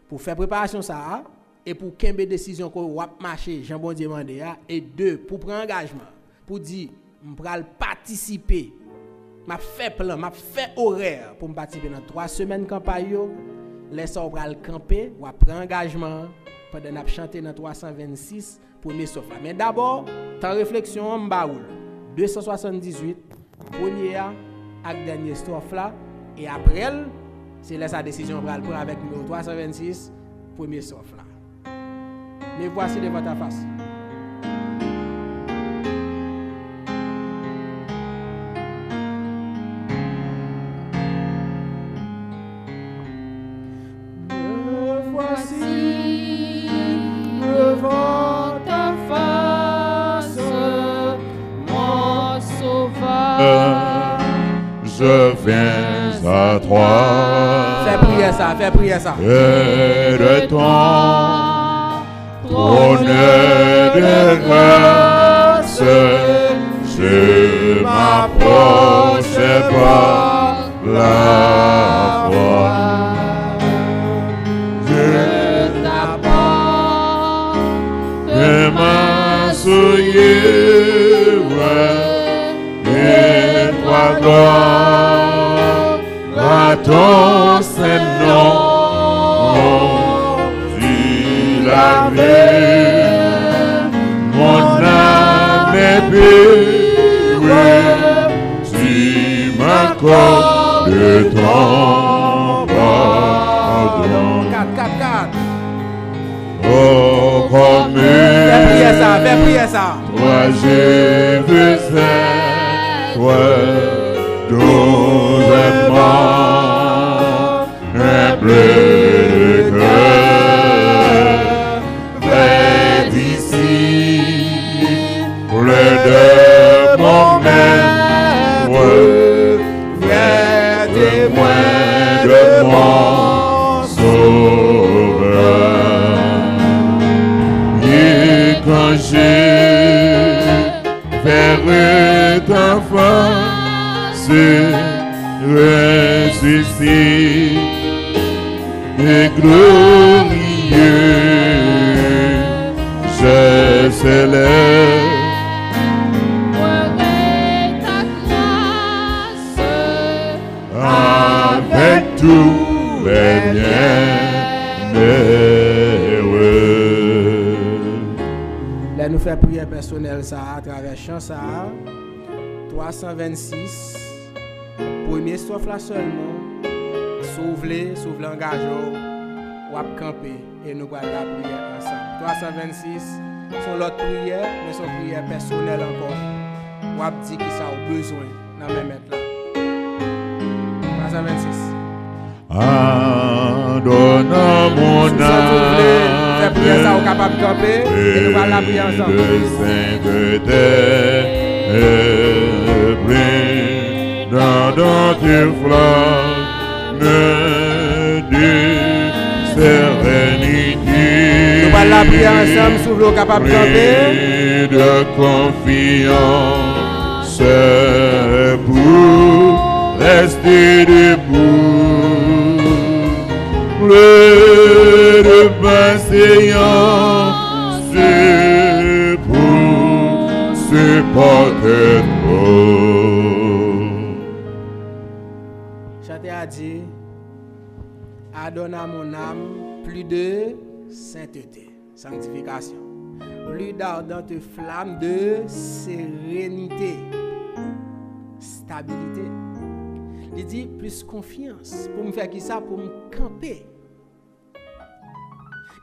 pour faire préparation ça, et pour qu'une décision qu'on va marcher, Jean Bon Dieu mandé, et 2, pour prendre engagement, pour dire, m'bral participer, m'a fait plan, m'a fait horaire pour me participer dans 3 semaines campagne, laisse on pral camper, ou prendre engagement, pendant n'a chanter dans 326, premier strophe là. Mais d'abord, temps réflexion, m'baoul, 278, premier avec dernier strophe là, et après elle, c'est là sa décision pour prendre avec numéro 326, premier strophe là. Mais voici devant ta face. Me voici devant ta face, mon sauveur. Je viens à toi. Fais prier ça, fais prier ça. Et de ton trône de grâce, je m'approche par la foi. Je t'apporte de ma souillure et toi gloire à ton Saint-Nom. Mon âme est pure, tu m'accordes ton pardon. 4. Oh, comme Fais prier ça, fais prier ça. toi je veux être doucement humble de cœur. De mon même vrai témoin de mon sauveur. Et quand je verrai ta face ressusciter et glorieux, je célèbre avec tous les bienheureux. Là, nous faisons prière personnelle ça à travers chant ça. 326. Premier strophe là seulement. Sauve-les l'engagement. Ou à camper. Et nous allons la prière ensemble. 326. Son l'autre prière, mais son prière personnelle encore. Ou à dire qui ça a besoin dans mes maîtres là. 326. Adonne mon âme, fais prière ça au capable de camper et nous allons la prier ensemble. de sainteté, brille dans tes flammes de sérénité. Nous allons la prier ensemble, s'ouvre au capable de camper. De confiance pour rester debout, plein de patience pour supporter trop. Chanter a dit, adonne à mon âme plus de sainteté, sanctification, plus d'ardente flamme de sérénité, stabilité. Il dit plus confiance. Pour me faire qui ça? Pour me camper.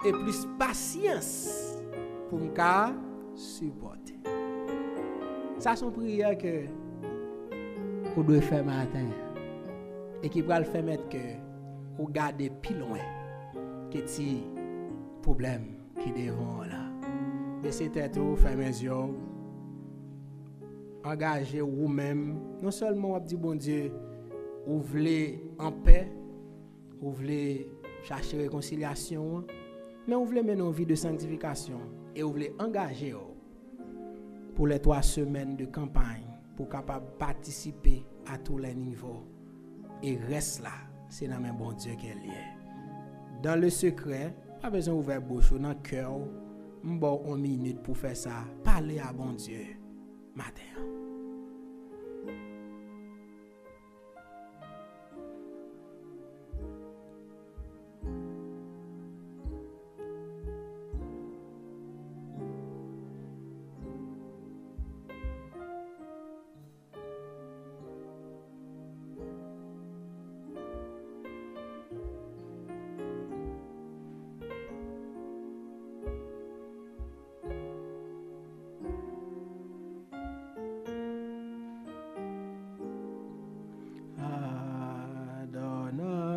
Et plus patience pour me supporter. Ça, c'est une prière que vous devez faire matin. Et qui va le faire mettre que vous gardez plus loin que petit problème qui devant là. Mais c'était tout, fermez les yeux. Engagez vous-même. Non seulement vous dites bon Dieu, vous voulez en paix, vous voulez chercher réconciliation, Mais vous voulez mener une vie de sanctification et vous voulez engager pour les 3 semaines de campagne pour capable participer à tous les niveaux. Et reste là, c'est dans mon bon Dieu qu'elle est. Dans le secret, pas besoin d'ouvrir bouche dans le cœur. Bon, 1 minute pour faire ça. Parlez à bon Dieu matin.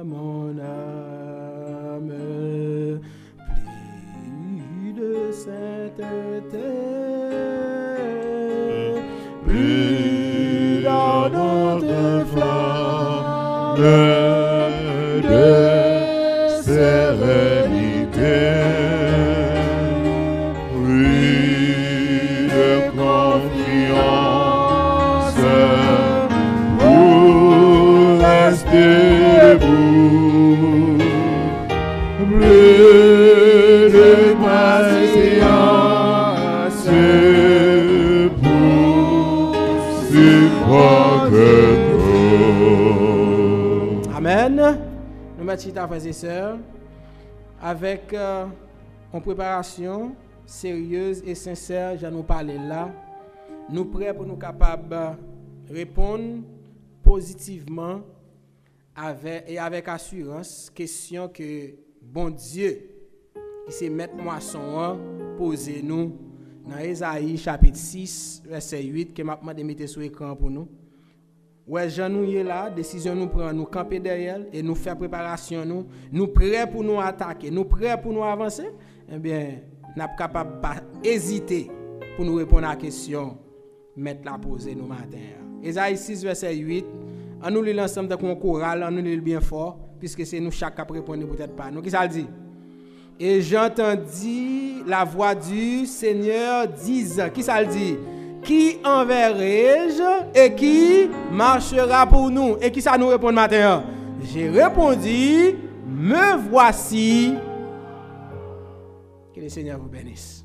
Mon âme, plus de sainteté, plus d'ardente flamme de sérénité, plus de confiance pour rester debout, plus de patience pour supporter. Amen. Nous mettons frères et sœurs avec une préparation sérieuse et sincère, je nous parler là. Nous prêts pour nous capables répondre positivement avec assurance question que bon Dieu qui s'est mettre moisson poser nous dans Ésaïe chapitre 6 verset 8 que m'a demandé mettre sur écran pour nous. Ouais, Jean nous est là, décision nous prend, nous camper derrière et nous faire préparation nous prêts pour nous attaquer, nous prêts pour nous avancer. Eh bien, n'a pas capable pas hésiter pour nous répondre à la question mettre la poser nous matin. Ésaïe 6 verset 8. On nous lit l'ensemble de un choral, on nous lit bien fort puisque c'est nous chaque qui répondre peut-être pas. Nous qui ça dit? Et j'entendis la voix du Seigneur disant, qui ça le dit? Qui enverrai-je et qui marchera pour nous? Et qui ça nous répond matin? J'ai répondu, me voici. Que le Seigneur vous bénisse.